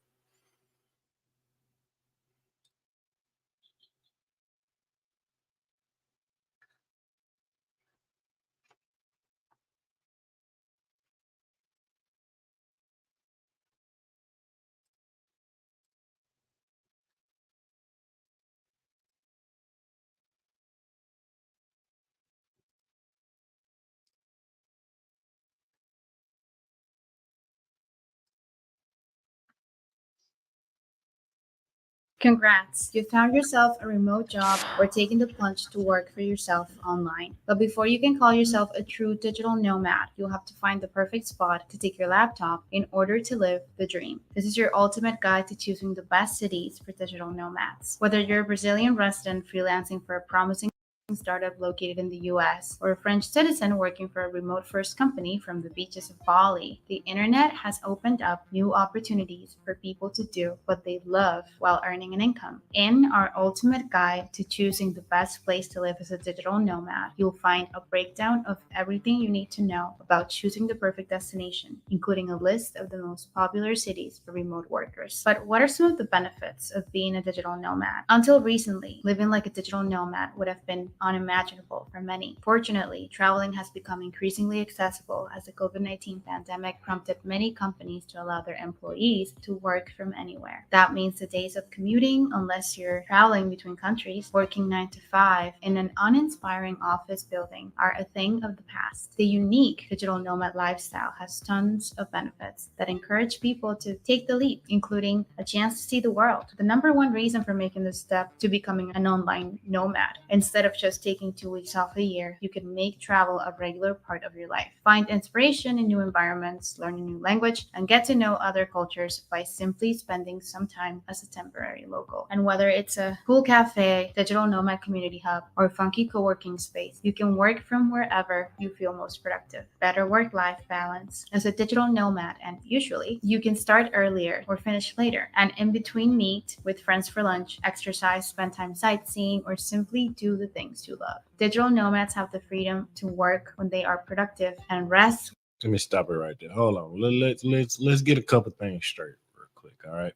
Congrats, you found yourself a remote job or taking the plunge to work for yourself online. But before you can call yourself a true digital nomad, you'll have to find the perfect spot to take your laptop in order to live the dream. This is your ultimate guide to choosing the best cities for digital nomads. Whether you're a Brazilian resident freelancing for a promising startup located in the US, or a French citizen working for a remote first company from the beaches of Bali, the internet has opened up new opportunities for people to do what they love while earning an income. In our ultimate guide to choosing the best place to live as a digital nomad, you'll find a breakdown of everything you need to know about choosing the perfect destination, including a list of the most popular cities for remote workers. But what are some of the benefits of being a digital nomad? Until recently, living like a digital nomad would have been unimaginable for many. Fortunately, traveling has become increasingly accessible as the COVID-19 pandemic prompted many companies to allow their employees to work from anywhere. That means the days of commuting, unless you're traveling between countries, working 9 to 5 in an uninspiring office building, are a thing of the past. The unique digital nomad lifestyle has tons of benefits that encourage people to take the leap, including a chance to see the world. The number one reason for making the step to becoming an online nomad, instead of just taking 2 weeks off a year, you can make travel a regular part of your life. Find inspiration in new environments, learn a new language, and get to know other cultures by simply spending some time as a temporary local. And whether it's a cool cafe, digital nomad community hub, or funky co-working space, you can work from wherever you feel most productive. Better work-life balance as a digital nomad, and usually you can start earlier or finish later, and in between meet with friends for lunch, exercise, spend time sightseeing, or simply do the things you love. Digital nomads have the freedom to work when they are productive and rest. Let me stop it right there. Hold on. Let's get a couple things straight real quick. All right.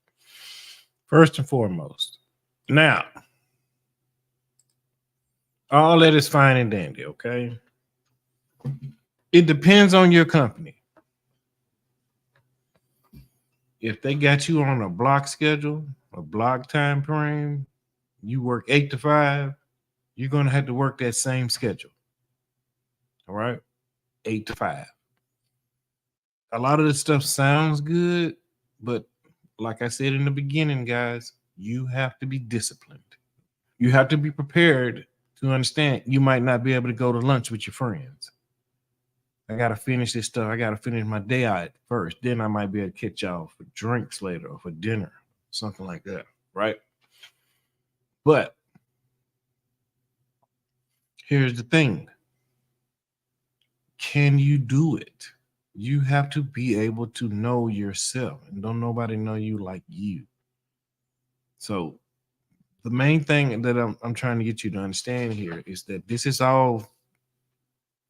First and foremost, now all that is fine and dandy. Okay. It depends on your company. If they got you on a block schedule, a block time frame, you work 8 to 5, you're going to have to work that same schedule. All right. 8 to 5. A lot of this stuff sounds good, but like I said in the beginning, guys, you have to be disciplined. You have to be prepared to understand you might not be able to go to lunch with your friends. I got to finish this stuff. I got to finish my day out first. Then I might be able to catch y'all for drinks later or for dinner, something like that. Right. But here's the thing. Can you do it? You have to be able to know yourself, and don't nobody know you like you. So the main thing that I'm trying to get you to understand here is that this is all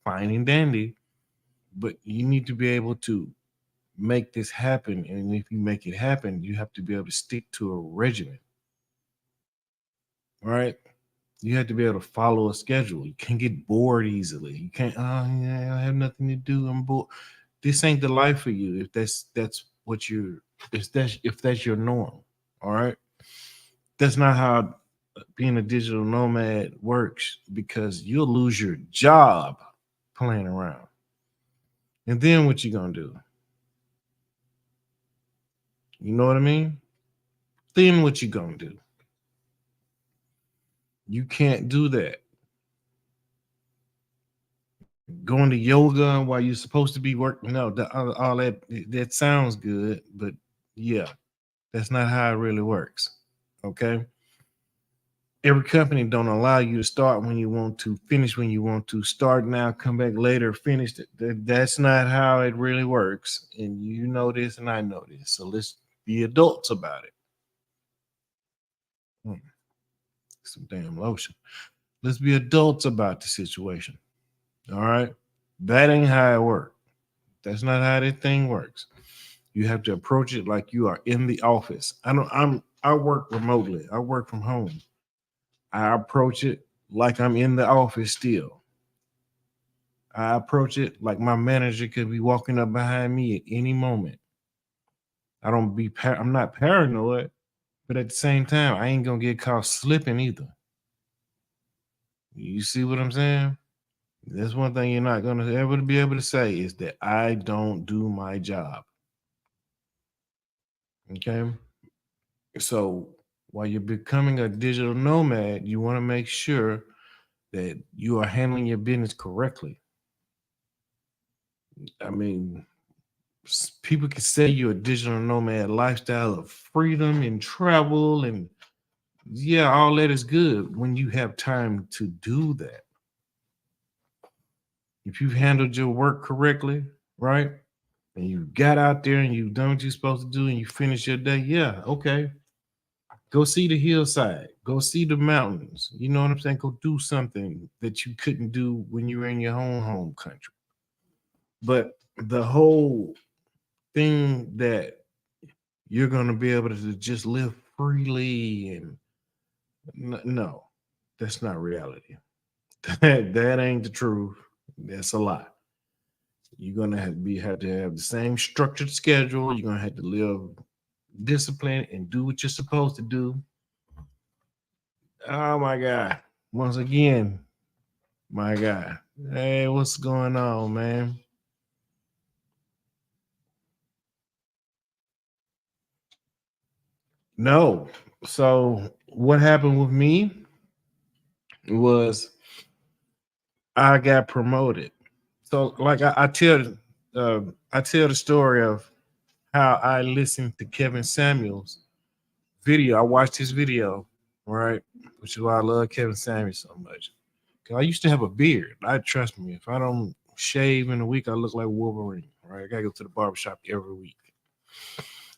fine and dandy, but you need to be able to make this happen. And if you make it happen, you have to be able to stick to a regimen. All right. You have to be able to follow a schedule. You can't get bored easily. You can't, oh yeah, I have nothing to do. I'm bored. This ain't the life for you if that's what you're if that's your norm. All right. That's not how being a digital nomad works, because you'll lose your job playing around. And then what you gonna do? You know what I mean? Then what you gonna do? You can't do that. Going to yoga while you're supposed to be working. No, all that sounds good, but yeah, that's not how it really works. Okay. Every company don't allow you to start when you want to, finish when you want to, start now, come back later, finish it. That's not how it really works. And you know this and I know this. So let's be adults about it. Some damn lotion. Let's be adults about the situation. All right. That ain't how it works. That's not how this thing works. You have to approach it like you are in the office. I work remotely. I work from home. I approach it like I'm in the office still. I approach it like my manager could be walking up behind me at any moment. I'm not paranoid, but at the same time, I ain't gonna get caught slipping either. You see what I'm saying? That's one thing you're not gonna ever be able to say is that I don't do my job. Okay. So while you're becoming a digital nomad, you want to make sure that you are handling your business correctly. I mean, people can say you're a digital nomad lifestyle of freedom and travel, and yeah, all that is good when you have time to do that. If you've handled your work correctly, right, and you got out there and you've done what you're supposed to do and you finish your day, yeah, okay. Go see the hillside. Go see the mountains. You know what I'm saying? Go do something that you couldn't do when you were in your own home country. But the whole thing that you're going to be able to just live freely and no, that's not reality. That ain't the truth. That's a lie. You're gonna have to have the same structured schedule. You're gonna have to live disciplined and do what you're supposed to do. Oh my God. Once again, my God. Hey, what's going on, man? No. So what happened with me was I got promoted. So like I tell the story of how I listened to Kevin Samuels video. I watched his video, right? Which is why I love Kevin Samuels so much. 'Cause I used to have a beard. I trust me. If I don't shave in a week, I look like Wolverine. Right? I gotta go to the barbershop every week.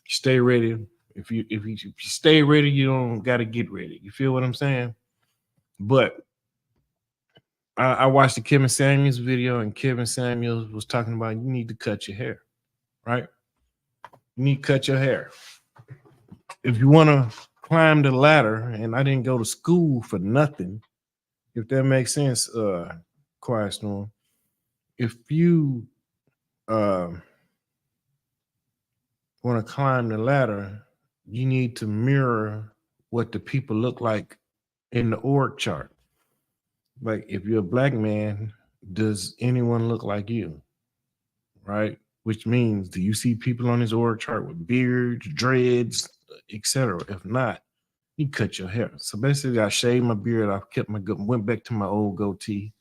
Stay ready. If you stay ready, you don't gotta get ready. You feel what I'm saying? But I watched the Kevin Samuels video, and Kevin Samuels was talking about you need to cut your hair, right? You need to cut your hair. If you want to climb the ladder, and I didn't go to school for nothing, if that makes sense, Quiet Storm. If you uh, want to climb the ladder, you need to mirror what the people look like in the org chart. Like if you're a black man, does anyone look like you? Right? Which means, do you see people on this org chart with beards, dreads, etc.? If not, you cut your hair. So basically, I shaved my beard. I kept went back to my old goatee.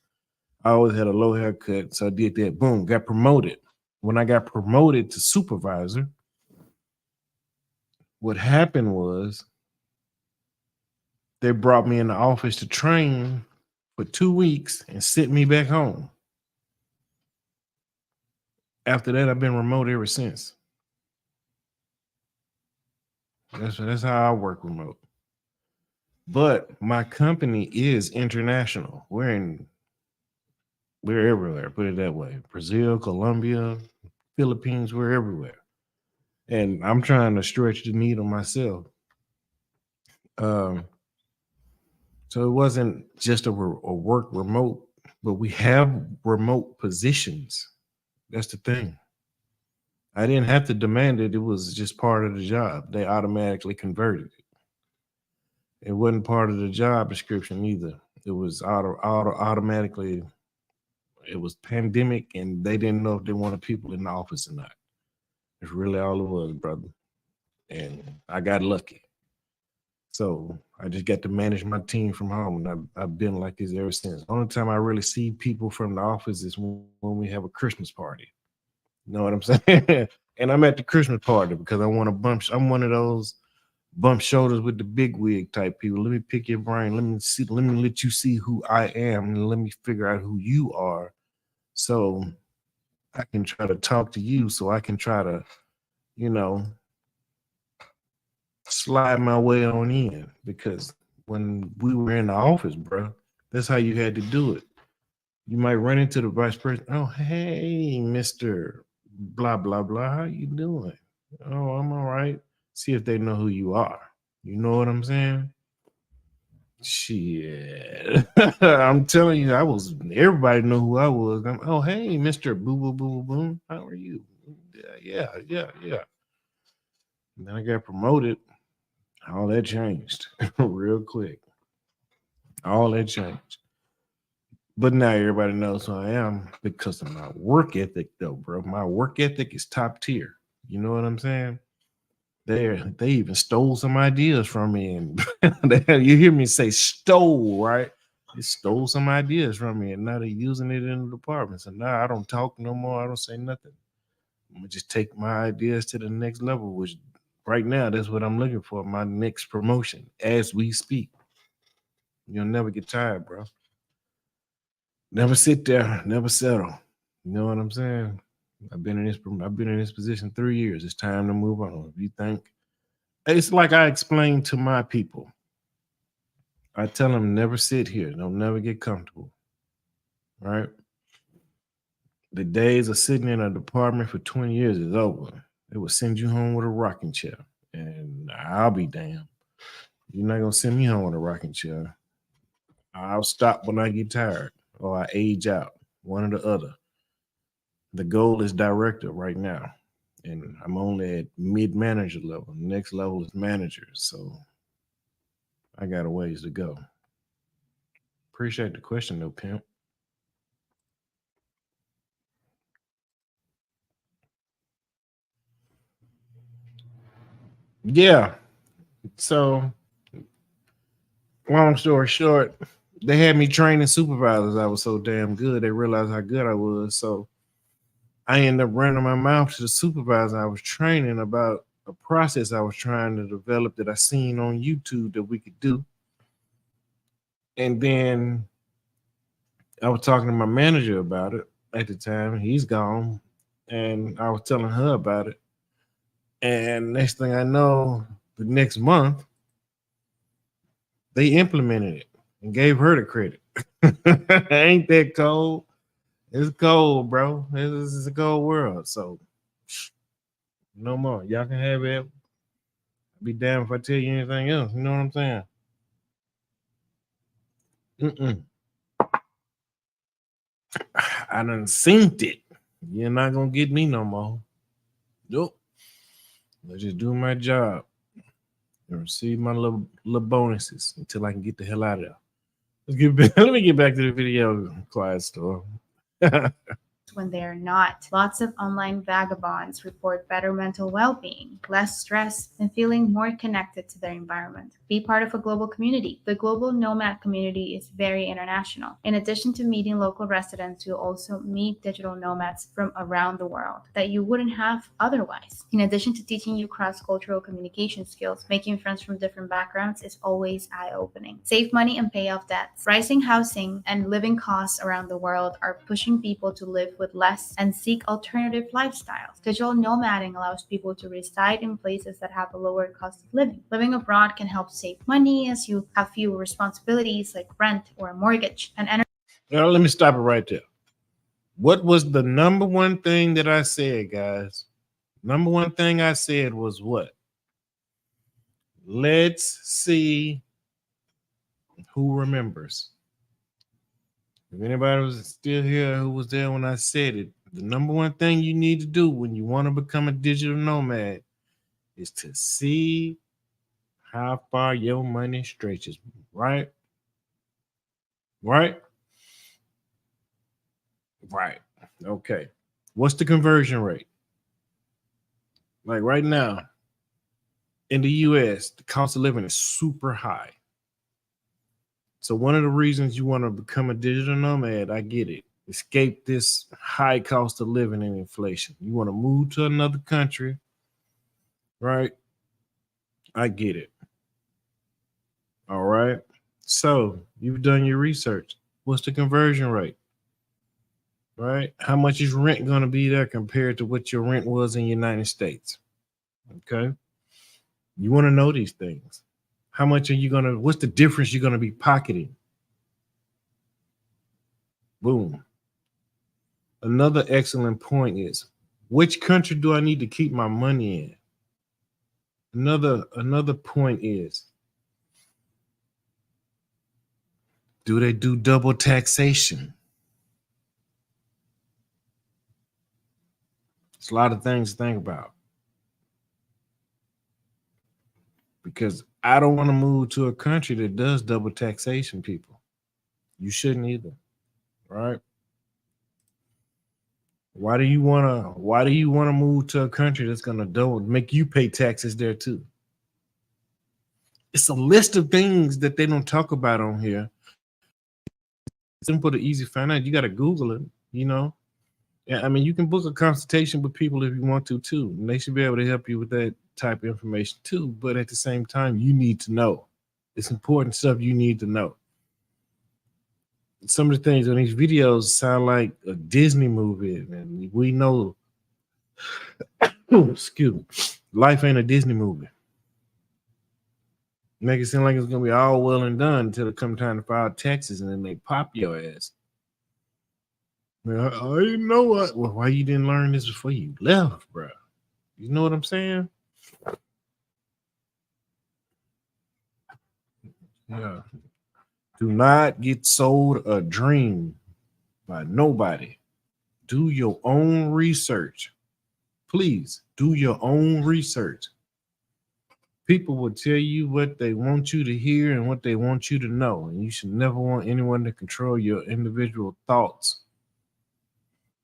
I always had a low haircut, so I did that. Boom, got promoted. When I got promoted to supervisor, what happened was they brought me in the office to train for 2 weeks and sent me back home. After that, I've been remote ever since. That's how I work remote. But my company is international. We're everywhere, put it that way. Brazil, Colombia, Philippines, we're everywhere. And I'm trying to stretch the needle myself. Um, so it wasn't just a work remote, but we have remote positions. That's the thing. I didn't have to demand it. It was just part of the job. They automatically converted it. It wasn't part of the job description either. It was automatically. It was pandemic, and they didn't know if they wanted people in the office or not. It's really all it was, brother. And I got lucky. So I just got to manage my team from home, and I've been like this ever since. The only time I really see people from the office is when we have a Christmas party. You know what I'm saying? And I'm at the Christmas party because I want to bump. I'm one of those bump shoulders with the big wig type people. Let me pick your brain. Let me see. Let me let you see who I am, and let me figure out who you are, so I can try to talk to you. So I can try to, you know, slide my way on in. Because when we were in the office, bro, That's how you had to do it. You might run into the vice president. Oh, hey, Mr. Blah, blah, blah. How you doing? Oh, I'm all right. See if they know who you are. You know what I'm saying? Shit. I'm telling you, everybody know who I was. Oh, hey, Mr. Boo, boo, boo, boo, boom. How are you? Yeah. And then I got promoted. All that changed real quick. All that changed. But now everybody knows who I am because of my work ethic, though, bro. My work ethic is top tier. You know what I'm saying? They even stole some ideas from me, and you hear me say stole, right? They stole some ideas from me, and now they're using it in the department. So now I don't talk no more. I don't say nothing. I'm gonna just take my ideas to the next level, which right now that's what I'm looking for. My next promotion as we speak. You'll never get tired, bro. Never sit there, never settle. You know what I'm saying? I've been in this position 3 years. It's time to move on. If you think it's like I explain to my people, I tell them never sit here, don't never get comfortable. Right? The days of sitting in a department for 20 years is over. They will send you home with a rocking chair. And I'll be damned. You're not gonna send me home with a rocking chair. I'll stop when I get tired or I age out. One or the other. The goal is director right now, and I'm only at mid-manager level. The next level is manager, so I got a ways to go. Appreciate the question, though, pimp. Yeah. So, long story short, they had me training supervisors. I was so damn good. They realized how good I was. So I ended up running my mouth to the supervisor I was training about a process I was trying to develop that I seen on YouTube that we could do. And then I was talking to my manager about it at the time. He's gone. And I was telling her about it. And next thing I know, the next month, they implemented it and gave her the credit. Ain't that cold? It's cold, bro. This is a cold world. So no more. Y'all can have it. Be damned if I tell you anything else. You know what I'm saying? Mm-mm. I done seen it. You're not gonna get me no more. Nope. I just do my job and receive my little bonuses until I can get the hell out of there. Let me get back to the video class store. When they are not. Lots of online vagabonds report better mental well-being, less stress, and feeling more connected to their environment. Be part of a global community. The global nomad community is very international. In addition to meeting local residents, you'll also meet digital nomads from around the world that you wouldn't have otherwise. In addition to teaching you cross-cultural communication skills, making friends from different backgrounds is always eye-opening. Save money and pay off debts. Rising housing and living costs around the world are pushing people to live with less and seek alternative lifestyles. Digital nomading allows people to reside in places that have a lower cost of living. Living abroad can help save money as you have fewer responsibilities like rent or a mortgage and energy. Now, let me stop it right there. What was the number one thing that I said, guys? Number one thing I said was what? Let's see who remembers. If anybody was still here who was there when I said it, the number one thing you need to do when you want to become a digital nomad is to see how far your money stretches, right? Right? Right. Okay. What's the conversion rate? Like right now in the US, the cost of living is super high. So one of the reasons you want to become a digital nomad, I get it. Escape this high cost of living and inflation. You want to move to another country, right? I get it. All right. So you've done your research. What's the conversion rate? Right? How much is rent going to be there compared to what your rent was in the United States? Okay. You want to know these things. How much are you going to, what's the difference you're going to be pocketing? Boom. Another excellent point is, which country do I need to keep my money in? Another point is, do they do double taxation? It's a lot of things to think about. Because I don't want to move to a country that does double taxation, people. You shouldn't either, right? Why do you wanna move to a country that's gonna double make you pay taxes there too? It's a list of things that they don't talk about on here. Simple to easy find out. You gotta Google it, you know. Yeah, I mean, you can book a consultation with people if you want to too. And they should be able to help you with that type of information too. But at the same time, you need to know. It's important stuff you need to know. Some of the things on these videos sound like a Disney movie, and we know, excuse me, life ain't a Disney movie. Make it seem like it's gonna be all well and done until it come time to file taxes, and then they pop your ass. I didn't know what. Well, why you didn't learn this before you left, bro? You know what I'm saying? Yeah. Do not get sold a dream by nobody. Do your own research. Please do your own research. People will tell you what they want you to hear and what they want you to know. And you should never want anyone to control your individual thoughts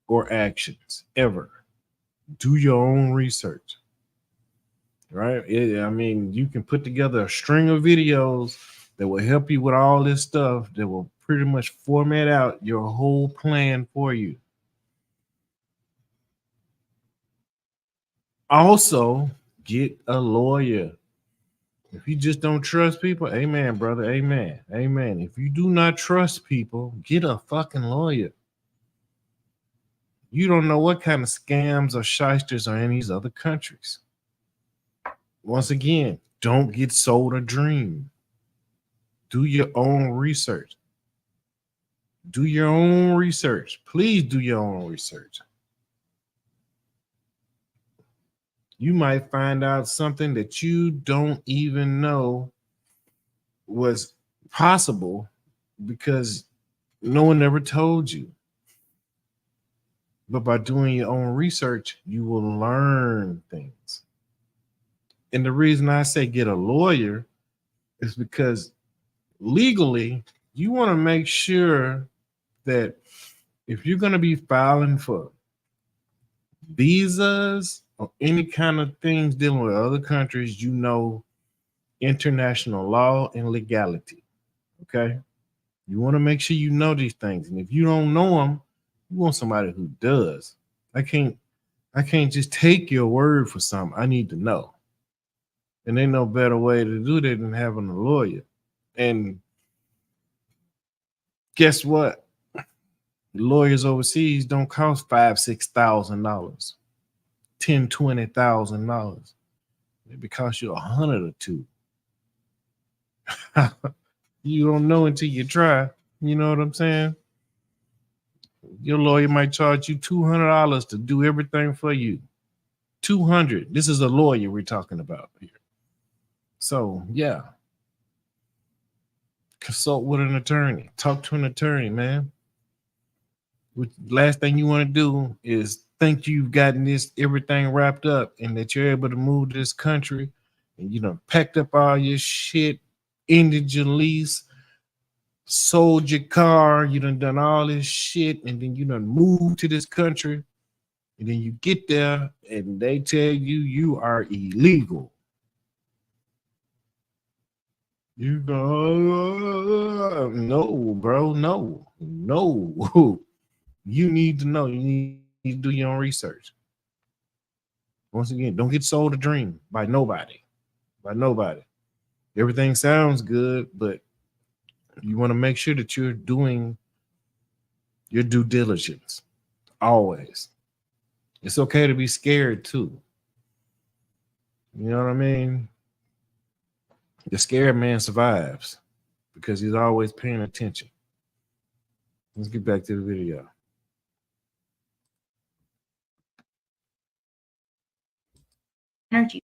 or actions ever. Do your own research. Right? I mean, you can put together a string of videos that will help you with all this stuff that will pretty much format out your whole plan for you. Also, get a lawyer. If you just don't trust people, amen, brother, amen, amen. If you do not trust people, get a fucking lawyer. You don't know what kind of scams or shysters are in these other countries. Once again, don't get sold a dream. Do your own research. Do your own research. Please do your own research. You might find out something that you don't even know was possible because no one ever told you. But by doing your own research, you will learn things. And the reason I say get a lawyer is because legally, you want to make sure that if you're going to be filing for visas or any kind of things dealing with other countries, you know international law and legality. Okay? You want to make sure you know these things. And if you don't know them, you want somebody who does. I can't just take your word for something. I need to know. And ain't no better way to do that than having a lawyer. And guess what? Lawyers overseas don't cost $5,000-$6,000, $10,000-$20,000. Maybe cost you $100 or $200. You don't know until you try. You know what I'm saying? Your lawyer might charge you $200 to do everything for you. $200. This is a lawyer we're talking about here. So yeah, consult with an attorney. Talk to an attorney, man. Last thing you want to do is think you've gotten this everything wrapped up and that you're able to move to this country and you done packed up all your shit, ended your lease, sold your car, you done all this shit, and then you done moved to this country, and then you get there and they tell you you are illegal. You go, no, bro, no. You need to know. You need to do your own research. Once again, don't get sold a dream by nobody. By nobody. Everything sounds good, but you want to make sure that you're doing your due diligence. Always. It's okay to be scared too. You know what I mean? The scared man survives because he's always paying attention. Let's get back to the video. Energy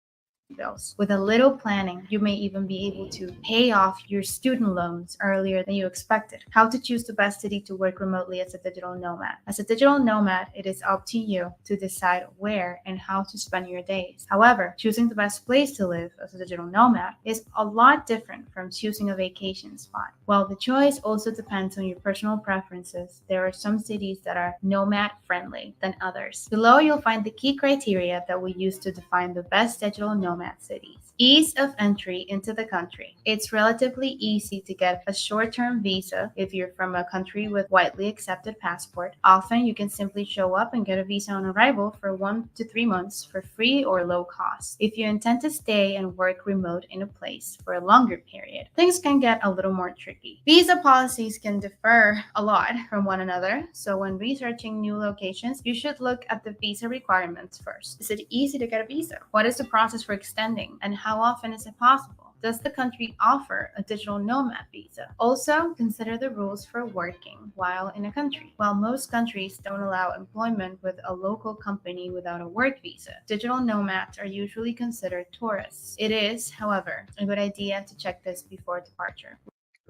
bills. With a little planning, you may even be able to pay off your student loans earlier than you expected. How to choose the best city to work remotely as a digital nomad. As a digital nomad, it is up to you to decide where and how to spend your days. However, choosing the best place to live as a digital nomad is a lot different from choosing a vacation spot. While the choice also depends on your personal preferences, there are some cities that are nomad friendly than others. Below, you'll find the key criteria that we use to define the best digital nomad cities. Ease of entry into the country. It's relatively easy to get a short-term visa if you're from a country with widely accepted passport. Often you can simply show up and get a visa on arrival for 1 to 3 months for free or low cost. If you intend to stay and work remote in a place for a longer period, things can get a little more tricky. Visa policies can differ a lot from one another, so when researching new locations, you should look at the visa requirements first. Is it easy to get a visa? What is the process for extending, and how often is it possible? Does the country offer a digital nomad visa? Also, consider the rules for working while in a country. While most countries don't allow employment with a local company without a work visa, digital nomads are usually considered tourists. It is, however, a good idea to check this before departure.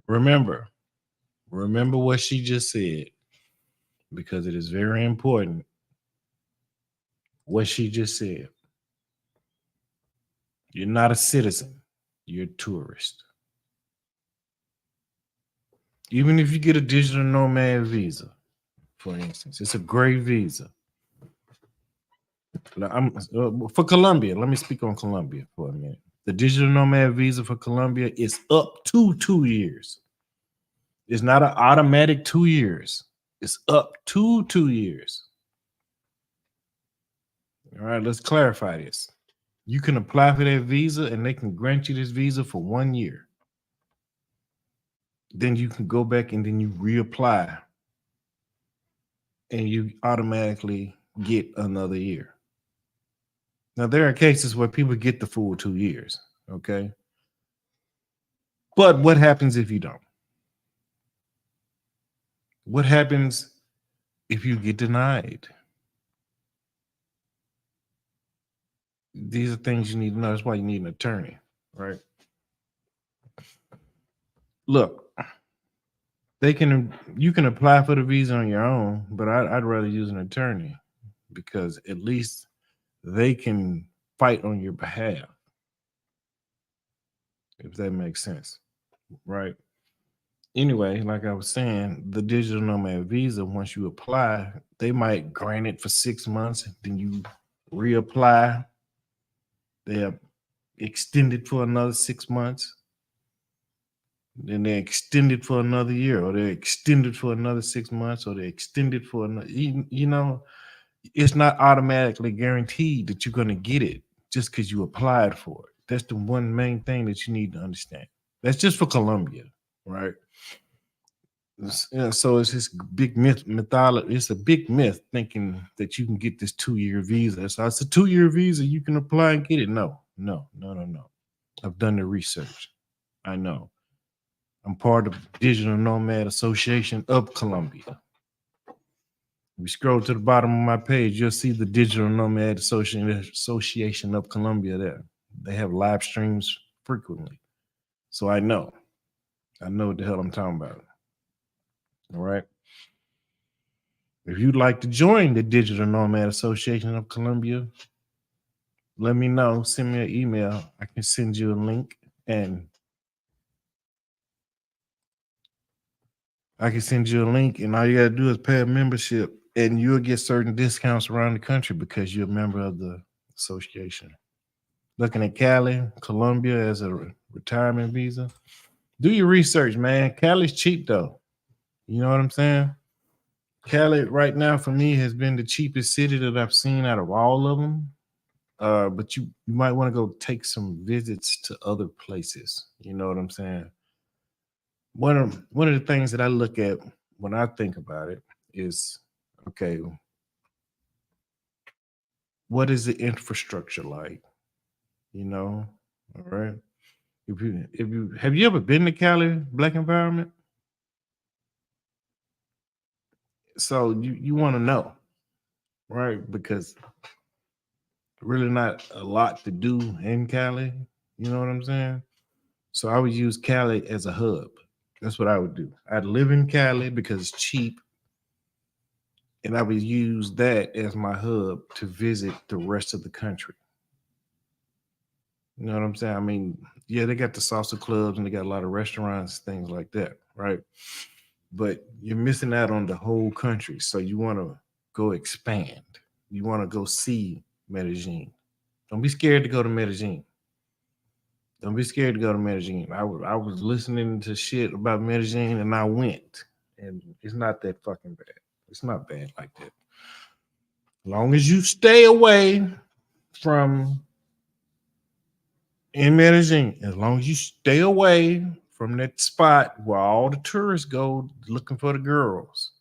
Remember what she just said, because it is very important what she just said. You're not a citizen, you're a tourist. Even if you get a digital nomad visa, for instance, it's a great visa. For Colombia, let me speak on Colombia for a minute. The digital nomad visa for Colombia is up to 2 years. It's not an automatic 2 years. It's up to 2 years. All right, let's clarify this. You can apply for that visa and they can grant you this visa for 1 year. Then you can go back and then you reapply and you automatically get another year. Now, there are cases where people get the full 2 years, okay? But what happens if you don't? What happens if you get denied? These are things you need to know. That's why you need an attorney, right? Look, you can apply for the visa on your own, but I'd rather use an attorney because at least they can fight on your behalf, if that makes sense, right? Anyway, like I was saying, the digital nomad visa, once you apply, they might grant it for 6 months, then you reapply. They'll extend it for another 6 months. Then they extend it for another year, or they extend it for another 6 months, or they extend it for another. You know, it's not automatically guaranteed that you're going to get it just because you applied for it. That's the one main thing that you need to understand. That's just for Colombia, right? So it's this big mythology. It's a big myth thinking that you can get this 2-year visa. So it's a 2-year visa. You can apply and get it. No. I've done the research. I know. I'm part of the Digital Nomad Association of Colombia. If you scroll to the bottom of my page, you'll see the Digital Nomad Association of Colombia there. They have live streams frequently. So I know what the hell I'm talking about. All right. If you'd like to join the Digital Nomad Association of Colombia, let me know. Send me an email. I can send you a link and all you got to do is pay a membership and you'll get certain discounts around the country because you're a member of the association. Looking at Cali, Colombia as a retirement visa. Do your research, man. Cali's cheap though. You know what I'm saying? Cali right now for me has been the cheapest city that I've seen out of all of them. But you might want to go take some visits to other places. You know what I'm saying? One of the things that I look at when I think about it is, okay, what is the infrastructure like? You know, all right. If you have you ever been to Cali Black Environment? So you want to know, right? Because really not a lot to do in Cali. You know what I'm saying? So I would use Cali as a hub. That's what I would do. I'd live in Cali because it's cheap, and I would use that as my hub to visit the rest of the country. You know what I'm saying? I mean, yeah, they got the salsa clubs and they got a lot of restaurants, things like that, right? But you're missing out on the whole country. So you want to go expand. You want to go see Medellin. Don't be scared to go to Medellin. Don't be scared to go to Medellin. I was listening to shit about Medellin and I went. And it's not that fucking bad. It's not bad like that. As long as you stay away from in Medellin, as long as you stay away from that spot where all the tourists go looking for the girls,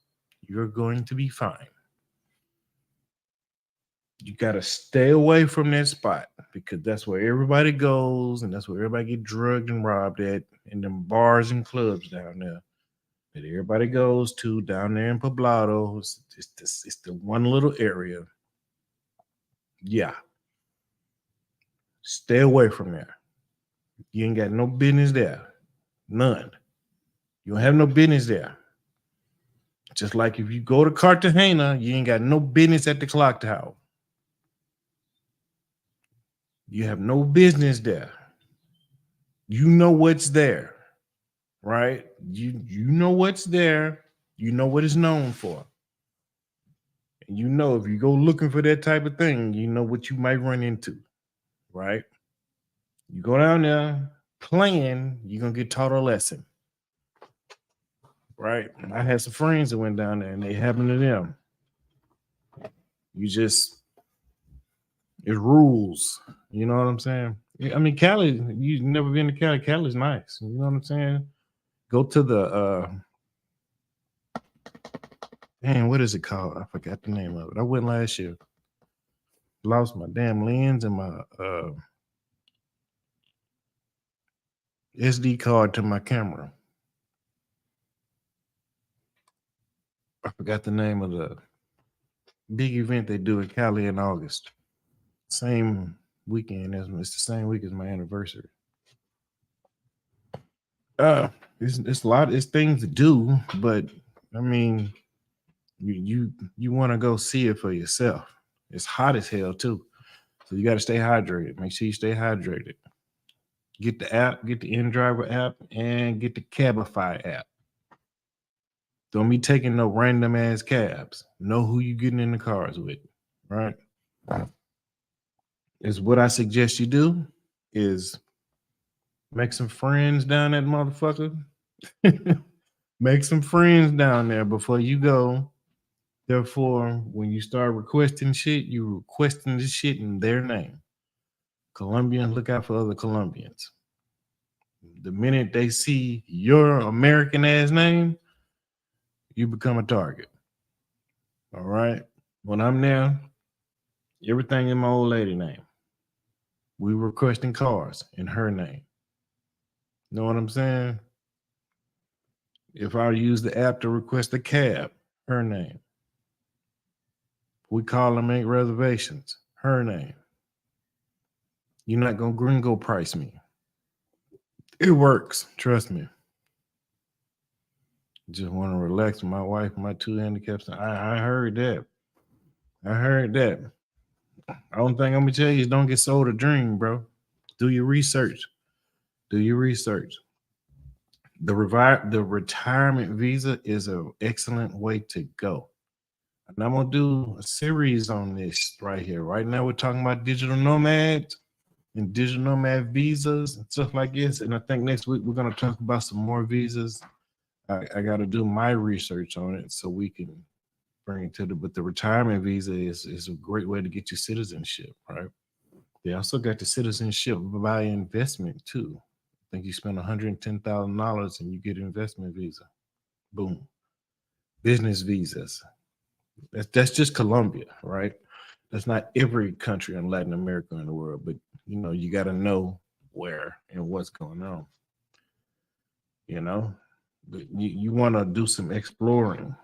you're going to be fine. You got to stay away from that spot because that's where everybody goes and that's where everybody get drugged and robbed at in them bars and clubs down there that everybody goes to down there in Poblado. It's the one little area. Yeah. Stay away from there. You ain't got no business there. None. You don't have no business there. Just like if you go to Cartagena, you ain't got no business at the clock tower. You have no business there. You know what's there, right? You know what's there. You know what it's known for. And you know if you go looking for that type of thing, you know what you might run into, right? You go down there playing, you're gonna get taught a lesson. Right? I had some friends that went down there and they happened to them. You just it rules. You know what I'm saying? I mean, Cali, you've never been to Cali. Cali's nice. You know what I'm saying? Go to the man, what is it called? I forgot the name of it. I went last year. Lost my damn lens and my SD card to my camera. I forgot the name of the big event they do in Cali in August. Same weekend as it's the same week as my anniversary. It's a lot. It's things to do, but I mean, you want to go see it for yourself. It's hot as hell too, so you got to stay hydrated. Make sure you stay hydrated. Get the app, get the InDriver app, and get the Cabify app. Don't be taking no random ass cabs. Know who you getting in the cars with, right? Is what I suggest you do is make some friends down that motherfucker. Make some friends down there before you go. Therefore, when you start requesting shit, you requesting this shit in their name. Colombians, look out for other Colombians. The minute they see your American ass name, you become a target. All right. When I'm there, everything in my old lady name. We requesting cars in her name. Know what I'm saying? If I use the app to request a cab, her name. We call and make reservations, her name. You're not gonna gringo price me. It works, trust me. Just want to relax with my wife, my two handicaps. I heard that. I heard that. Only thing I'm gonna tell you is don't get sold a dream, bro. Do your research. Do your research. The retirement visa is an excellent way to go. And I'm gonna do a series on this right here. Right now, we're talking about digital nomads and digital nomad visas and stuff like this. And I think next week we're gonna talk about some more visas. I got to do my research on it so we can bring it to but the retirement visa is a great way to get you citizenship, right? They also got the citizenship by investment too. I think you spend $110,000 and you get an investment visa. Boom. Business visas. That's just Colombia, right? That's not every country in Latin America in the world, but you got to know where and what's going on. But you want to do some exploring.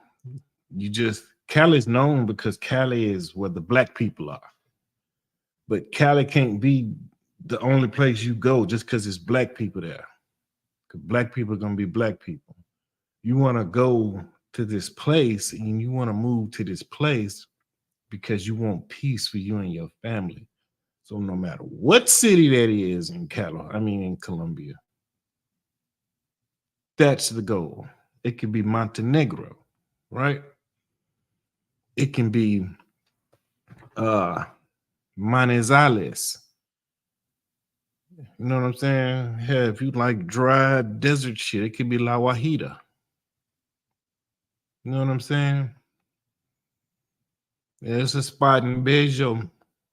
Cali is known because Cali is where the black people are. But Cali can't be the only place you go just because it's black people there. Because black people are going to be black people. You want to go to this place and you want to move to this place because you want peace for you and your family. So no matter what city that is in in Colombia, that's the goal. It could be Montenegro, right? It can be Manizales. You know what I'm saying? Hell, if you like dry desert shit, it could be La Guajira. You know what I'm saying? There's a spot in Belgium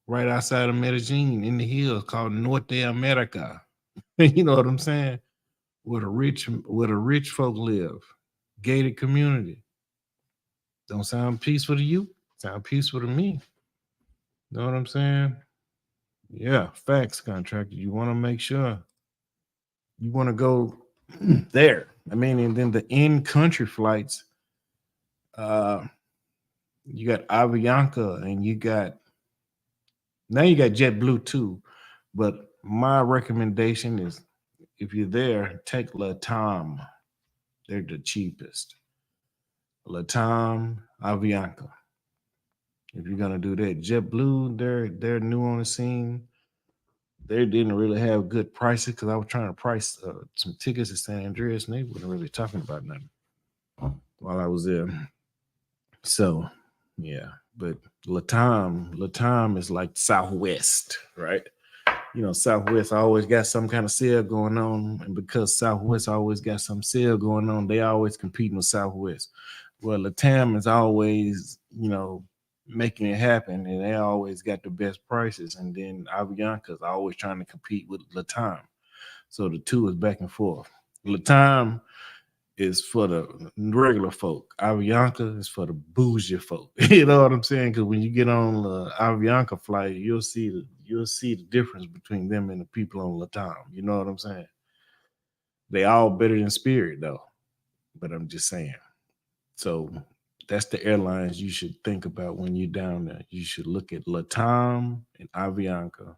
right outside of Medellin in the hills called Norte America. You know what I'm saying? Where the rich folk live. Gated community. Don't sound peaceful to you? Sound peaceful to me. Know what I'm saying? Yeah, facts, contractor. You want to make sure you want to go there. And then the in-country flights, you got Avianca and you got JetBlue too. But my recommendation is if you're there, take Latam. They're the cheapest. Latam, Avianca. If you're gonna do that, JetBlue, they're new on the scene. They didn't really have good prices because I was trying to price some tickets to San Andreas, and they weren't really talking about nothing while I was there. So, yeah, but Latam is like Southwest, right? Southwest always got some kind of sale going on, and because Southwest always got some sale going on, they always competing with Southwest. Well, Latam is always, making it happen, and they always got the best prices. And then Avianca is always trying to compete with Latam, so the two is back and forth. Latam is for the regular folk. Avianca is for the bougie folk. You know what I'm saying? Because when you get on the Avianca flight, you'll see the difference between them and the people on Latam. You know what I'm saying? They all better than Spirit though, but I'm just saying. So that's the airlines you should think about when you're down there. You should look at Latam and Avianca.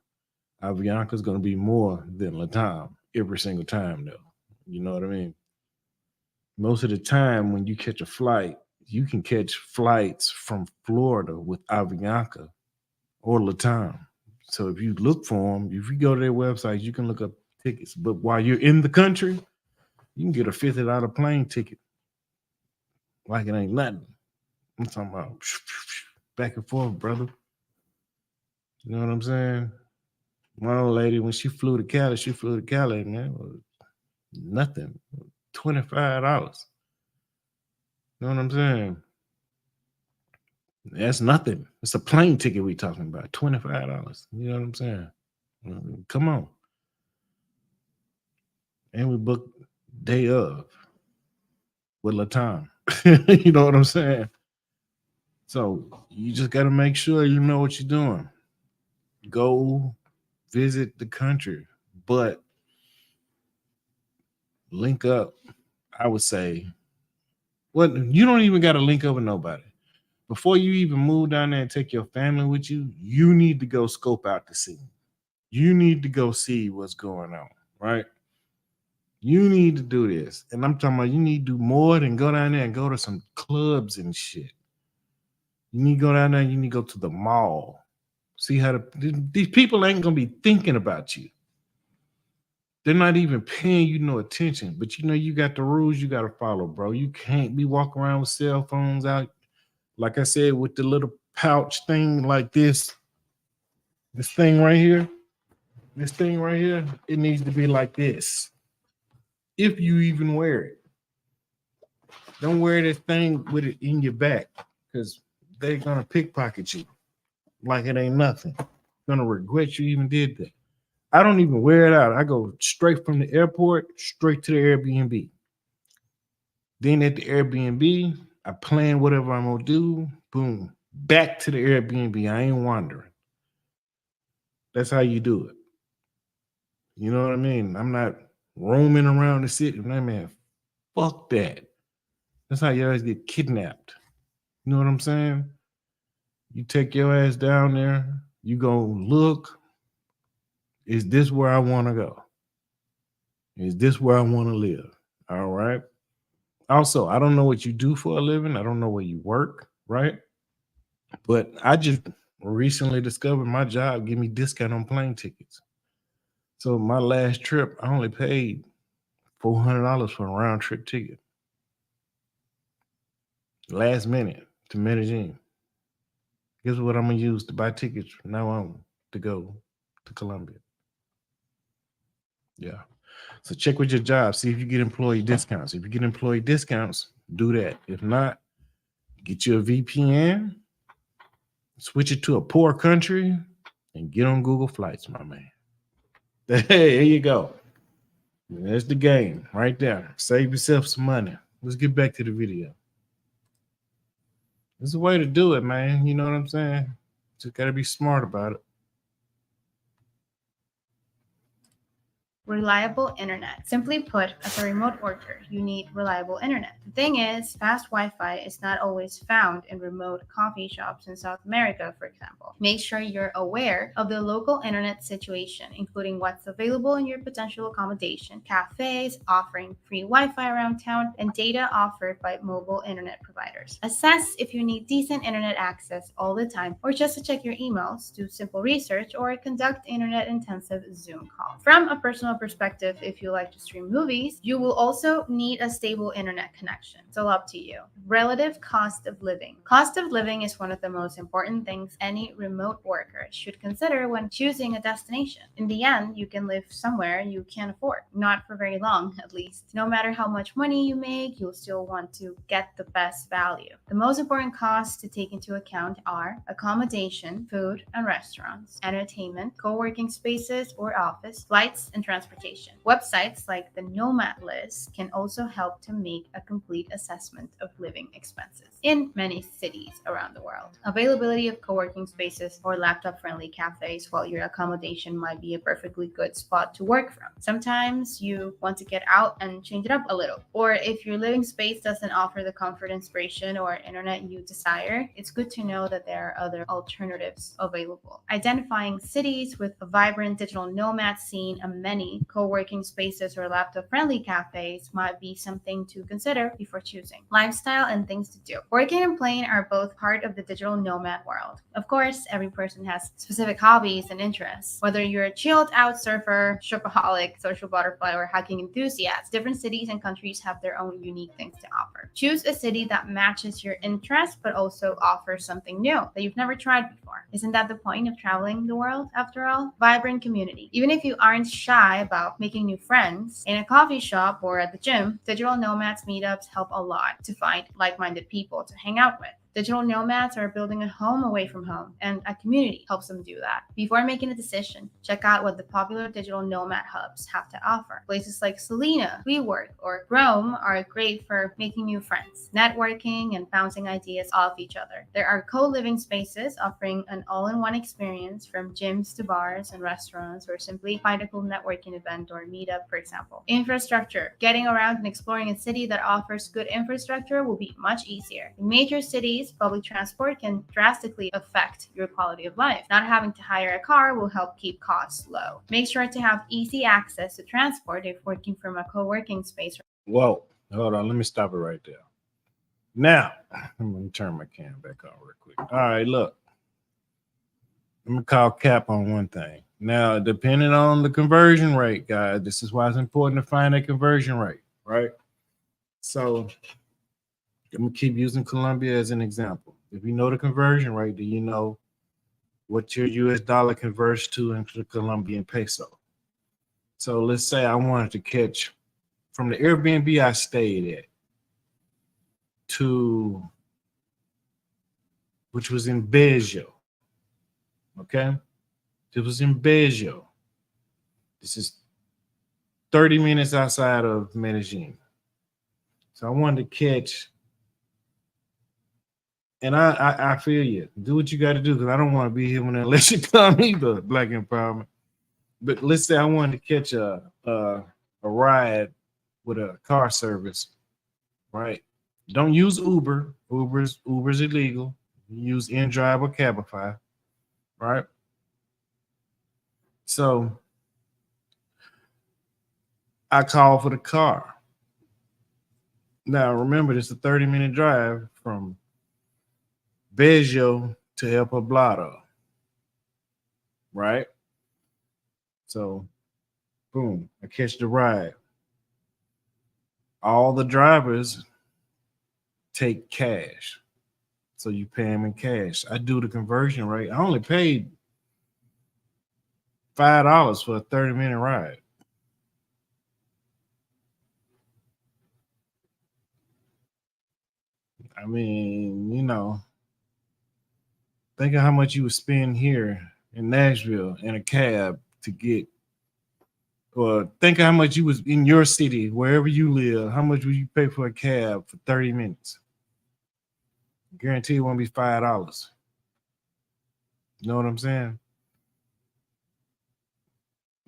Avianca is going to be more than Latam every single time though. You know what I mean? Most of the time when you catch a flight, you can catch flights from Florida with Avianca or Latam. So if you look for them, if you go to their website, you can look up tickets. But while you're in the country, you can get a $50 plane ticket like it ain't nothing. I'm talking about back and forth, brother. You know what I'm saying? My old lady, when she flew to Cali, man, nothing. $25. You know what I'm saying? That's nothing. It's a plane ticket we talking about. $25. You know what I'm saying? Come on. And we booked day of with Latam. You know what I'm saying? So you just got to make sure you know what you're doing. Go visit the country, but link up. I would say, well, you don't even got to link up with nobody. Before you even move down there and take your family with you, you need to go scope out the scene. You need to go see what's going on, right? You need to do this. And I'm talking about you need to do more than go down there and go to some clubs and shit. You need to go down there and you need to go to the mall. See how these people ain't going to be thinking about you. They're not even paying you no attention. But you got the rules you got to follow, bro. You can't be walking around with cell phones out. Like I said, with the little pouch thing like this. This thing right here, it needs to be like this. If you even wear it. Don't wear this thing with it in your back because they're going to pickpocket you like it ain't nothing. Going to regret you even did that. I don't even wear it out. I go straight from the airport, straight to the Airbnb. Then at the Airbnb, I plan whatever I'm going to do. Boom. Back to the Airbnb. I ain't wandering. That's how you do it. You know what I mean? I'm not roaming around the city. Man, fuck that. That's how you always get kidnapped. You know what I'm saying? You take your ass down there, you go look, is this where I want to go? Is this where I want to live? All right. Also, I don't know what you do for a living. I don't know where you work, right? But I just recently discovered my job give me discount on plane tickets. So my last trip, I only paid $400 for a round trip ticket. Last minute to Medellin. Guess what I'm gonna use to buy tickets from now on to go to Colombia. Yeah. So check with your job, see if you get employee discounts. If you get employee discounts, do that. If not, get you a VPN, switch it to a poor country, and get on Google Flights, my man. Hey, here you go. That's the game right there. Save yourself some money. Let's get back to the video. There's a way to do it, man. You know what I'm saying? Just got to be smart about it. Reliable internet. Simply put, as a remote worker, you need reliable internet. The thing is, fast Wi-Fi is not always found in remote coffee shops in South America, for example. Make sure you're aware of the local internet situation, including what's available in your potential accommodation, cafes offering free Wi-Fi around town, and data offered by mobile internet providers. Assess if you need decent internet access all the time, or just to check your emails, do simple research, or conduct internet-intensive Zoom calls. From a personal perspective, if you like to stream movies, you will also need a stable internet connection. It's all up to you. Relative cost of living. Cost of living is one of the most important things any remote worker should consider when choosing a destination. In the end, you can live somewhere you can't afford, not for very long at least. No matter how much money you make, you'll still want to get the best value. The most important costs to take into account are accommodation, food and restaurants, entertainment, co-working spaces or office, flights and transportation. Websites like the Nomad list can also help to make a complete assessment of living expenses in many cities around the world. Availability of co-working spaces or laptop-friendly cafes, while your accommodation might be a perfectly good spot to work from. Sometimes you want to get out and change it up a little. Or if your living space doesn't offer the comfort, inspiration, or internet you desire, it's good to know that there are other alternatives available. Identifying cities with a vibrant digital nomad scene and many co-working spaces or laptop-friendly cafes might be something to consider before choosing. Lifestyle and things to do. Working and playing are both part of the digital nomad world. Of course, every person has specific hobbies and interests. Whether you're a chilled-out surfer, shopaholic, social butterfly, or hiking enthusiast, different cities and countries have their own unique things to offer. Choose a city that matches your interests but also offers something new that you've never tried before. Isn't that the point of traveling the world, after all? Vibrant community. Even if you aren't shy about making new friends, in a coffee shop or at the gym, digital nomads meetups help a lot to find like-minded people to hang out with. Digital nomads are building a home away from home, and a community helps them do that. Before making a decision, check out what the popular digital nomad hubs have to offer. Places like Selena, WeWork, or Rome are great for making new friends, networking, and bouncing ideas off each other. There are co-living spaces offering an all-in-one experience, from gyms to bars and restaurants, or simply find a cool networking event or meetup, for example. Infrastructure. Getting around and exploring a city that offers good infrastructure will be much easier. In major cities, public transport can drastically affect your quality of life. Not having to hire a car will help keep costs low. Make sure to have easy access to transport if working from a co-working space. Whoa, hold on. Let me stop it right there. Now, I'm going to turn my cam back on real quick. All right, look. I'm going to call cap on one thing. Now, depending on the conversion rate, guys, this is why it's important to find a conversion rate, right? So I'm going to keep using Colombia as an example. If you know the conversion rate, do you know what your US dollar converts to into the Colombian peso? So let's say I wanted to catch from the Airbnb I stayed at to, which was in Bello. Okay? It was in Bello. This is 30 minutes outside of Medellin. So I wanted to catch, and I feel you. Do what you got to do, because I don't want to be here when that election come either, Black Empowerment. But let's say I wanted to catch a ride with a car service, right? Don't use Uber. Uber's illegal. Use InDrive or Cabify, right? So I call for the car. Now remember, this is a 30-minute drive from Belgio to El Poblado, right? So, boom, I catch the ride. All the drivers take cash. So you pay them in cash. I do the conversion rate. I only paid $5 for a 30-minute ride. I mean, think of how much you would spend here in Nashville in a cab to get, or think of how much you was in your city, wherever you live, how much would you pay for a cab for 30 minutes? Guarantee it won't be $5. You know what I'm saying?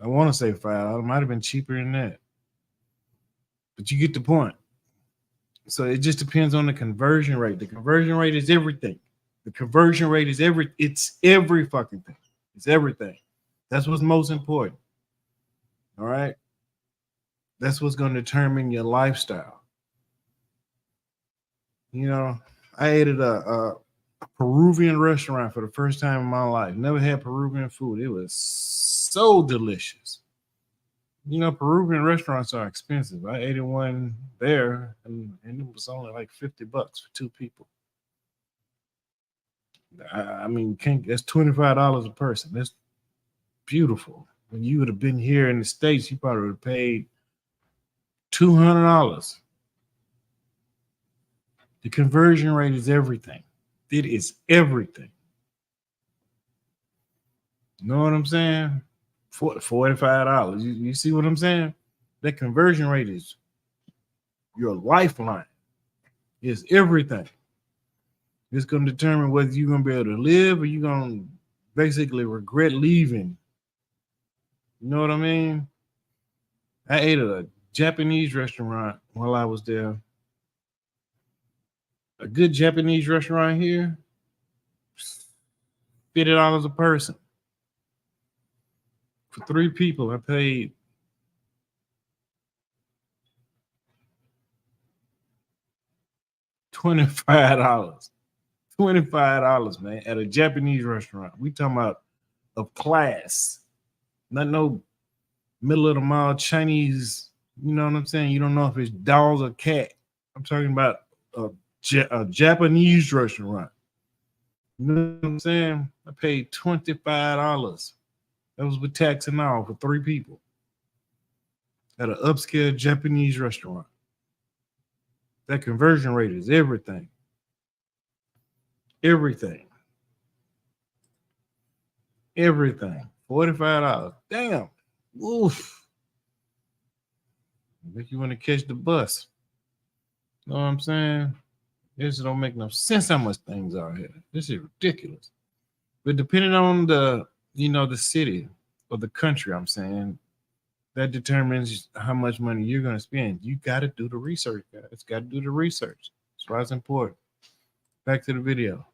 I want to say $5. It might have been cheaper than that. But you get the point. So it just depends on the conversion rate. The conversion rate is everything. The conversion rate is it's every fucking thing. It's everything. That's what's most important. All right. That's what's going to determine your lifestyle. I ate at a Peruvian restaurant for the first time in my life. Never had Peruvian food. It was so delicious. Peruvian restaurants are expensive. I ate at one there, and it was only like $50 for 2 people. I mean, that's $25 a person. That's beautiful. When you would have been here in the States, you probably would have paid $200. The conversion rate is everything. It is everything. You know what I'm saying? $45. You see what I'm saying? That conversion rate is your lifeline. It's everything. It's going to determine whether you're going to be able to live or you're going to basically regret leaving. You know what I mean? I ate at a Japanese restaurant while I was there. A good Japanese restaurant here, $50 a person. For 3 people, I paid $25. $25, man, at a Japanese restaurant. We talking about of class. Not no middle of the mall Chinese, you know what I'm saying? You don't know if it's dogs or cat. I'm talking about a Japanese restaurant. You know what I'm saying? I paid $25. That was with tax and all for 3 people at an upscale Japanese restaurant. That conversion rate is everything. Everything. Everything. $45. Damn. Oof. Make you want to catch the bus. Know what I'm saying? This don't make no sense how much things are here. This is ridiculous. But depending on the city or the country, I'm saying, that determines how much money you're going to spend. You got to do the research, guys. Got to do the research. That's why it's important. Back to the video.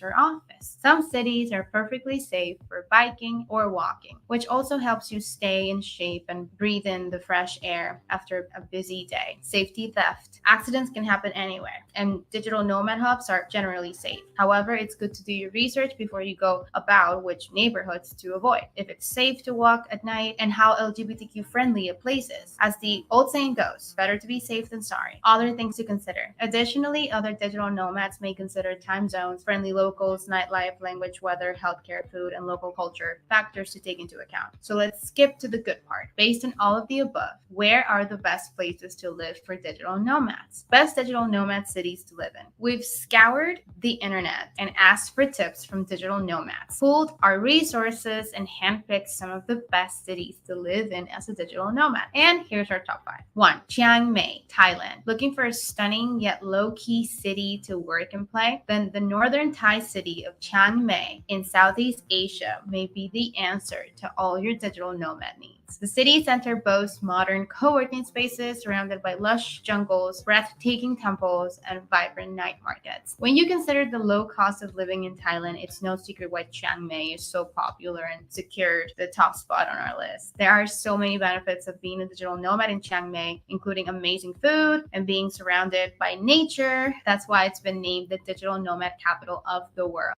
Or office. Some cities are perfectly safe for biking or walking, which also helps you stay in shape and breathe in the fresh air after a busy day. Safety theft. Accidents can happen anywhere, and digital nomad hubs are generally safe. However, it's good to do your research before you go about which neighborhoods to avoid, if it's safe to walk at night, and how LGBTQ friendly a place is. As the old saying goes, better to be safe than sorry. Other things to consider. Additionally, other digital nomads may consider time zones, friendly locals, nightlife, language, weather, healthcare, food, and local culture factors to take into account. So let's skip to the good part. Based on all of the above, where are the best places to live for digital nomads? Best digital nomad cities to live in. We've scoured the internet and asked for tips from digital nomads, pulled our resources, and handpicked some of the best cities to live in as a digital nomad. And here's our top 5. 1. Chiang Mai, Thailand. Looking for a stunning yet low-key city to work and play? Then the northern Thai city of Chiang Mai in Southeast Asia may be the answer to all your digital nomad needs. The city center boasts modern co-working spaces surrounded by lush jungles, breathtaking temples, and vibrant night markets. When you consider the low cost of living in Thailand, it's no secret why Chiang Mai is so popular and secured the top spot on our list. There are so many benefits of being a digital nomad in Chiang Mai, including amazing food and being surrounded by nature. That's why it's been named the digital nomad capital of the world.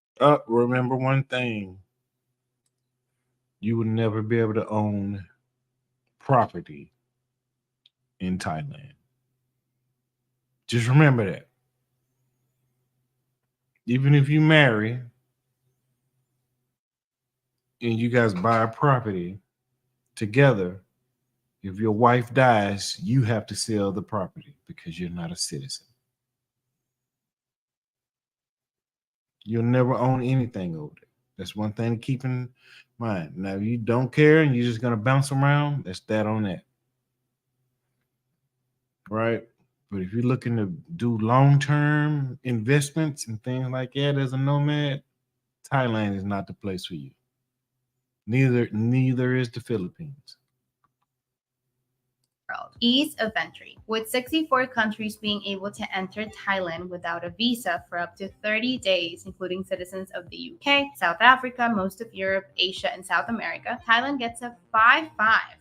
Remember one thing. You would never be able to own property in Thailand. Just remember that. Even if you marry and you guys buy a property together, if your wife dies, you have to sell the property because you're not a citizen. You'll never own anything over there. That's one thing to keep in mind. Now, if you don't care and you're just going to bounce around, that's that on that. Right? But if you're looking to do long-term investments and things like that as a nomad, Thailand is not the place for you. Neither is the Philippines. Ease of entry. With 64 countries being able to enter Thailand without a visa for up to 30 days, including citizens of the UK, South Africa, most of Europe, Asia, and South America, Thailand gets a 5-5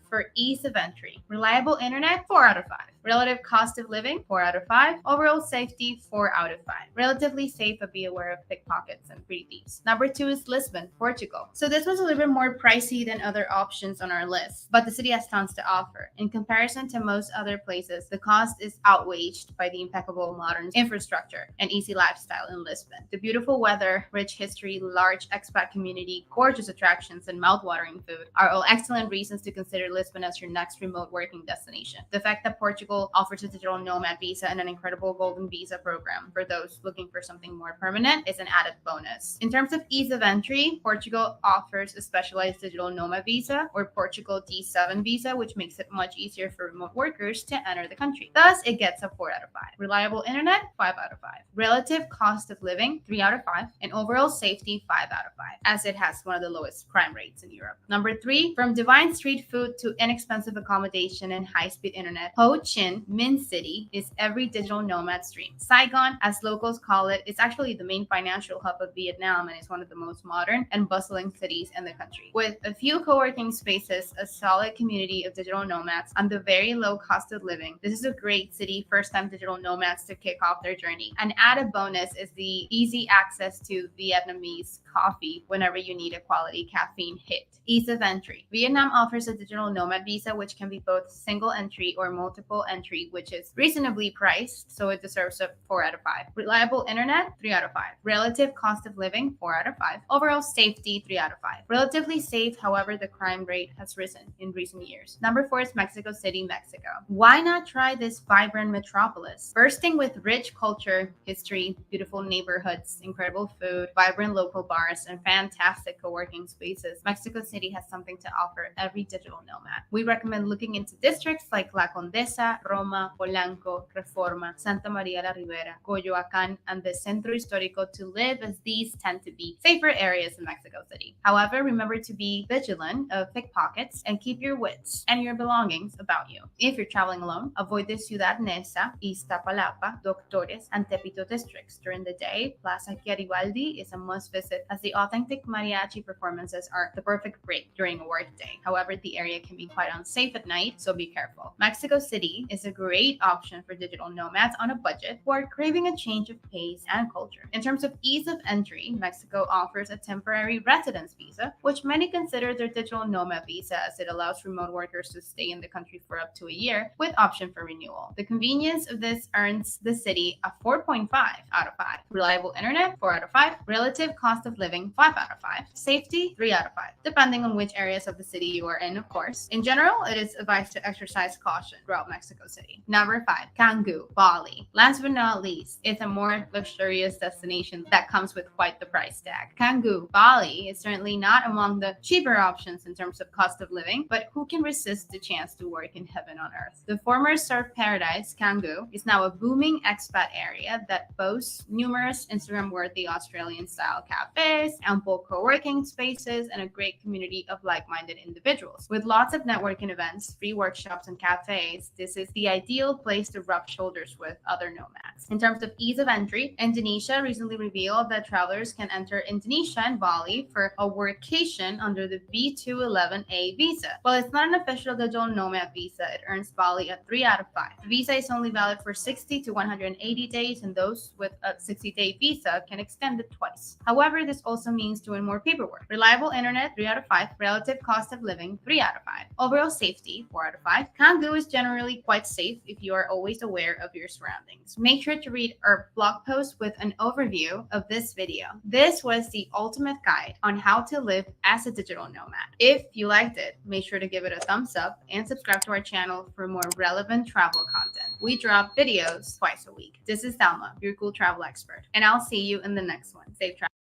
for ease of entry. Reliable internet, 4 out of 5. Relative cost of living, 4 out of 5. Overall safety, 4 out of 5. Relatively safe, but be aware of pickpockets and pretty thieves. Number 2 is Lisbon, Portugal. So this was a little bit more pricey than other options on our list, but the city has tons to offer. In comparison to most other places, the cost is outweighed by the impeccable modern infrastructure and easy lifestyle in Lisbon. The beautiful weather, rich history, large expat community, gorgeous attractions, and mouth-watering food are all excellent reasons to consider Lisbon as your next remote working destination. The fact that Portugal offers a digital nomad visa and an incredible golden visa program for those looking for something more permanent is an added bonus. In terms of ease of entry, Portugal offers a specialized digital nomad visa or Portugal D7 visa, which makes it much easier for remote workers to enter the country. Thus, it gets a 4 out of 5. Reliable internet, 5 out of 5. Relative cost of living, 3 out of 5. And overall safety, 5 out of 5, as it has one of the lowest crime rates in Europe. Number 3, from divine street food to inexpensive accommodation and high-speed internet, Ho Chi Minh City is every digital nomad's dream. Saigon, as locals call it, is actually the main financial hub of Vietnam and is one of the most modern and bustling cities in the country. With a few co-working spaces, a solid community of digital nomads, and the very low cost of living, this is a great city for first-time digital nomads to kick off their journey. An added bonus is the easy access to Vietnamese coffee whenever you need a quality caffeine hit. Ease of entry. Vietnam offers a digital nomad visa, which can be both single entry or multiple entry, which is reasonably priced, so it deserves a 4 out of 5. Reliable internet, 3 out of 5. Relative cost of living, 4 out of 5. Overall safety, 3 out of 5. Relatively safe, however, the crime rate has risen in recent years. Number 4 is Mexico City, Mexico. Why not try this vibrant metropolis? Bursting with rich culture, history, beautiful neighborhoods, incredible food, vibrant local bars, and fantastic co-working spaces, Mexico City has something to offer every digital nomad. We recommend looking into districts like La Condesa, Roma, Polanco, Reforma, Santa Maria la Ribera, Coyoacán, and the Centro Histórico to live, as these tend to be safer areas in Mexico City. However, remember to be vigilant of pickpockets and keep your wits and your belongings about you. If you're traveling alone, avoid the Ciudad Neza, Iztapalapa, Doctores, and Tepito districts. During the day, Plaza Garibaldi is a must visit, as the authentic mariachi performances are the perfect break during a work day. However, the area can be quite unsafe at night, so be careful. Mexico City is a great option for digital nomads on a budget who are craving a change of pace and culture. In terms of ease of entry, Mexico offers a temporary residence visa, which many consider their digital nomad visa, as it allows remote workers to stay in the country for up to a year with option for renewal. The convenience of this earns the city a 4.5 out of 5. Reliable internet, 4 out of 5. Relative cost of living, 5 out of 5. Safety, 3 out of 5, depending on which areas of the city you are in, of course. In general, it is advised to exercise caution throughout Mexico City. Number 5, Canggu, Bali. Last but not least, it's a more luxurious destination that comes with quite the price tag. Canggu, Bali is certainly not among the cheaper options in terms of cost of living, but who can resist the chance to work in heaven on earth? The former surf paradise, Canggu, is now a booming expat area that boasts numerous Instagram-worthy Australian-style cafes, ample co-working spaces, and a great community of like-minded individuals. With lots lots of networking events, free workshops, and cafes, this is the ideal place to rub shoulders with other nomads. In terms of ease of entry, Indonesia recently revealed that travelers can enter Indonesia and Bali for a workation under the B211A visa. While it's not an official digital nomad visa, it earns Bali a 3 out of 5. The visa is only valid for 60 to 180 days, and those with a 60-day visa can extend it twice. However, this also means doing more paperwork. Reliable internet, 3 out of 5. Relative cost of living, 3 out of 5. Overall safety, 4 out of 5. Canggu is generally quite safe if you are always aware of your surroundings. Make sure to read our blog post with an overview of this video. This was the ultimate guide on how to live as a digital nomad. If you liked it, make sure to give it a thumbs up and subscribe to our channel for more relevant travel content. We drop videos twice a week. This is Thelma, your cool travel expert, and I'll see you in the next one. Safe travel.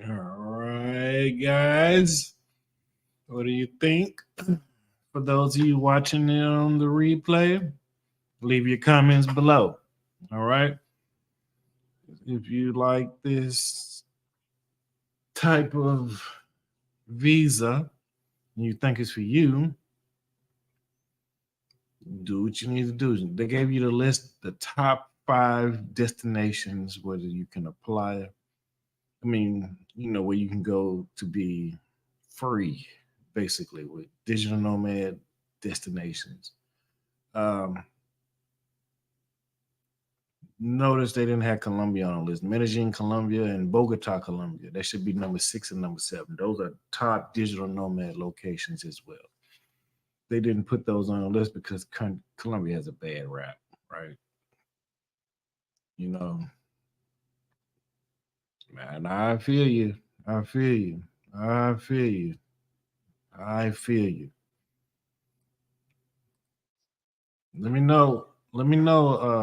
All right, guys. What do you think? For those of you watching it on the replay, leave your comments below. All right. If you like this type of visa and you think it's for you, do what you need to do. They gave you the list, the top 5 destinations where you can apply. I mean, where you can go to be free, basically, with digital nomad destinations. Notice they didn't have Colombia on the list. Medellin, Colombia, and Bogota, Colombia. That should be number 6 and number 7. Those are top digital nomad locations as well. They didn't put those on the list because Colombia has a bad rap, right? Man, I feel you. I feel you. I feel you. I feel you. Let me know.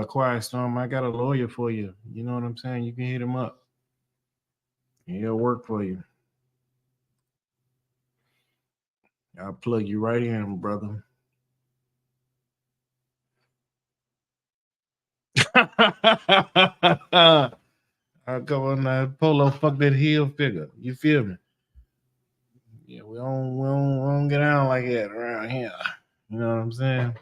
Quiet Storm. I got a lawyer for you. You know what I'm saying? You can hit him up. He'll work for you. I'll plug you right in, brother. I'll go on that Polo, fuck that heel figure. You feel me? Yeah, we don't get out like that around here. You know what I'm saying?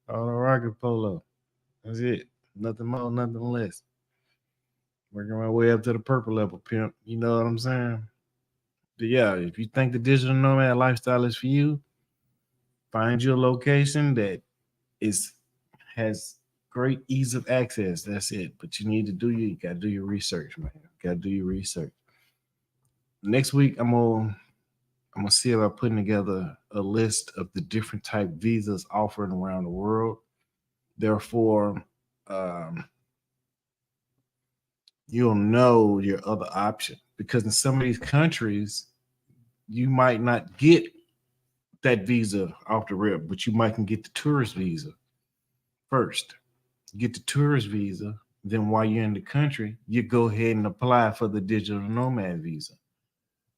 On a rocket polo. That's it. Nothing more, nothing less. Working my way up to the purple level, pimp. You know what I'm saying? But yeah, if you think the digital nomad lifestyle is for you, find your location that has great ease of access. That's it. But you need to you gotta do your research, man. Gotta do your research. Next week, I'm gonna see about putting together a list of the different type visas offered around the world. Therefore, you'll know your other option, because in some of these countries, you might not get that visa off the rip, but you might can get the tourist visa first. Get the tourist visa, then while you're in the country, you go ahead and apply for the digital nomad visa,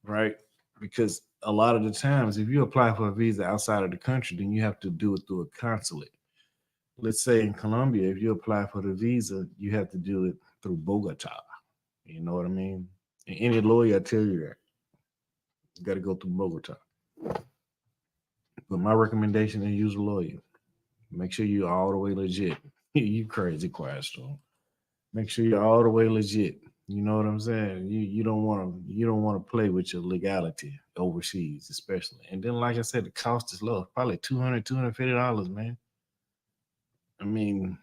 right? Because a lot of the times, if you apply for a visa outside of the country, then you have to do it through a consulate. Let's say in Colombia, if you apply for the visa, you have to do it through Bogota. You know what I mean? And any lawyer will tell you that. You got to go through Bogota. But my recommendation is use a lawyer. Make sure you're all the way legit. You crazy, Quiet Storm. Make sure you're all the way legit. You know what I'm saying? You don't want to play with your legality overseas, especially. And then, like I said, the cost is low. Probably $200, $250, man. I mean,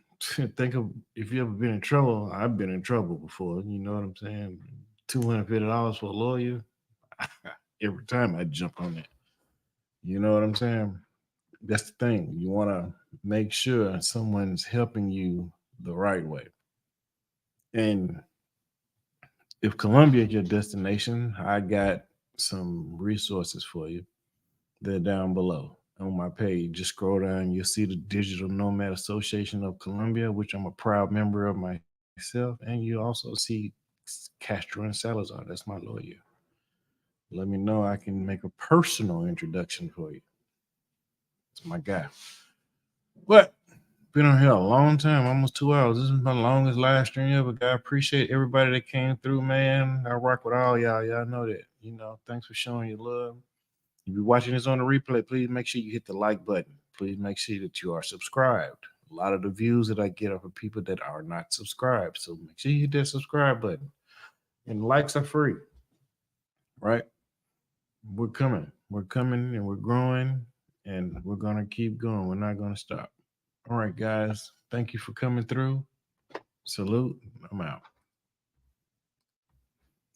think of if you ever been in trouble. I've been in trouble before. You know what I'm saying? $250 for a lawyer. Every time I jump on that. You know what I'm saying? That's the thing. You want to make sure someone's helping you the right way. And if Colombia is your destination, I got some resources for you. They're down below on my page. Just scroll down. You'll see the Digital Nomad Association of Colombia, which I'm a proud member of myself. And you also see Castro and Salazar. That's my lawyer. Let me know. I can make a personal introduction for you. It's my guy. But been on here a long time, almost 2 hours. This is my longest live stream ever, guy. I appreciate everybody that came through, man. I rock with all y'all. Y'all know that. Thanks for showing your love. If you're watching this on the replay, please make sure you hit the like button. Please make sure that you are subscribed. A lot of the views that I get are for people that are not subscribed. So make sure you hit that subscribe button. And likes are free, right? We're coming, and we're growing, and we're going to keep going. We're not going to stop. All right, guys. Thank you for coming through. Salute. I'm out.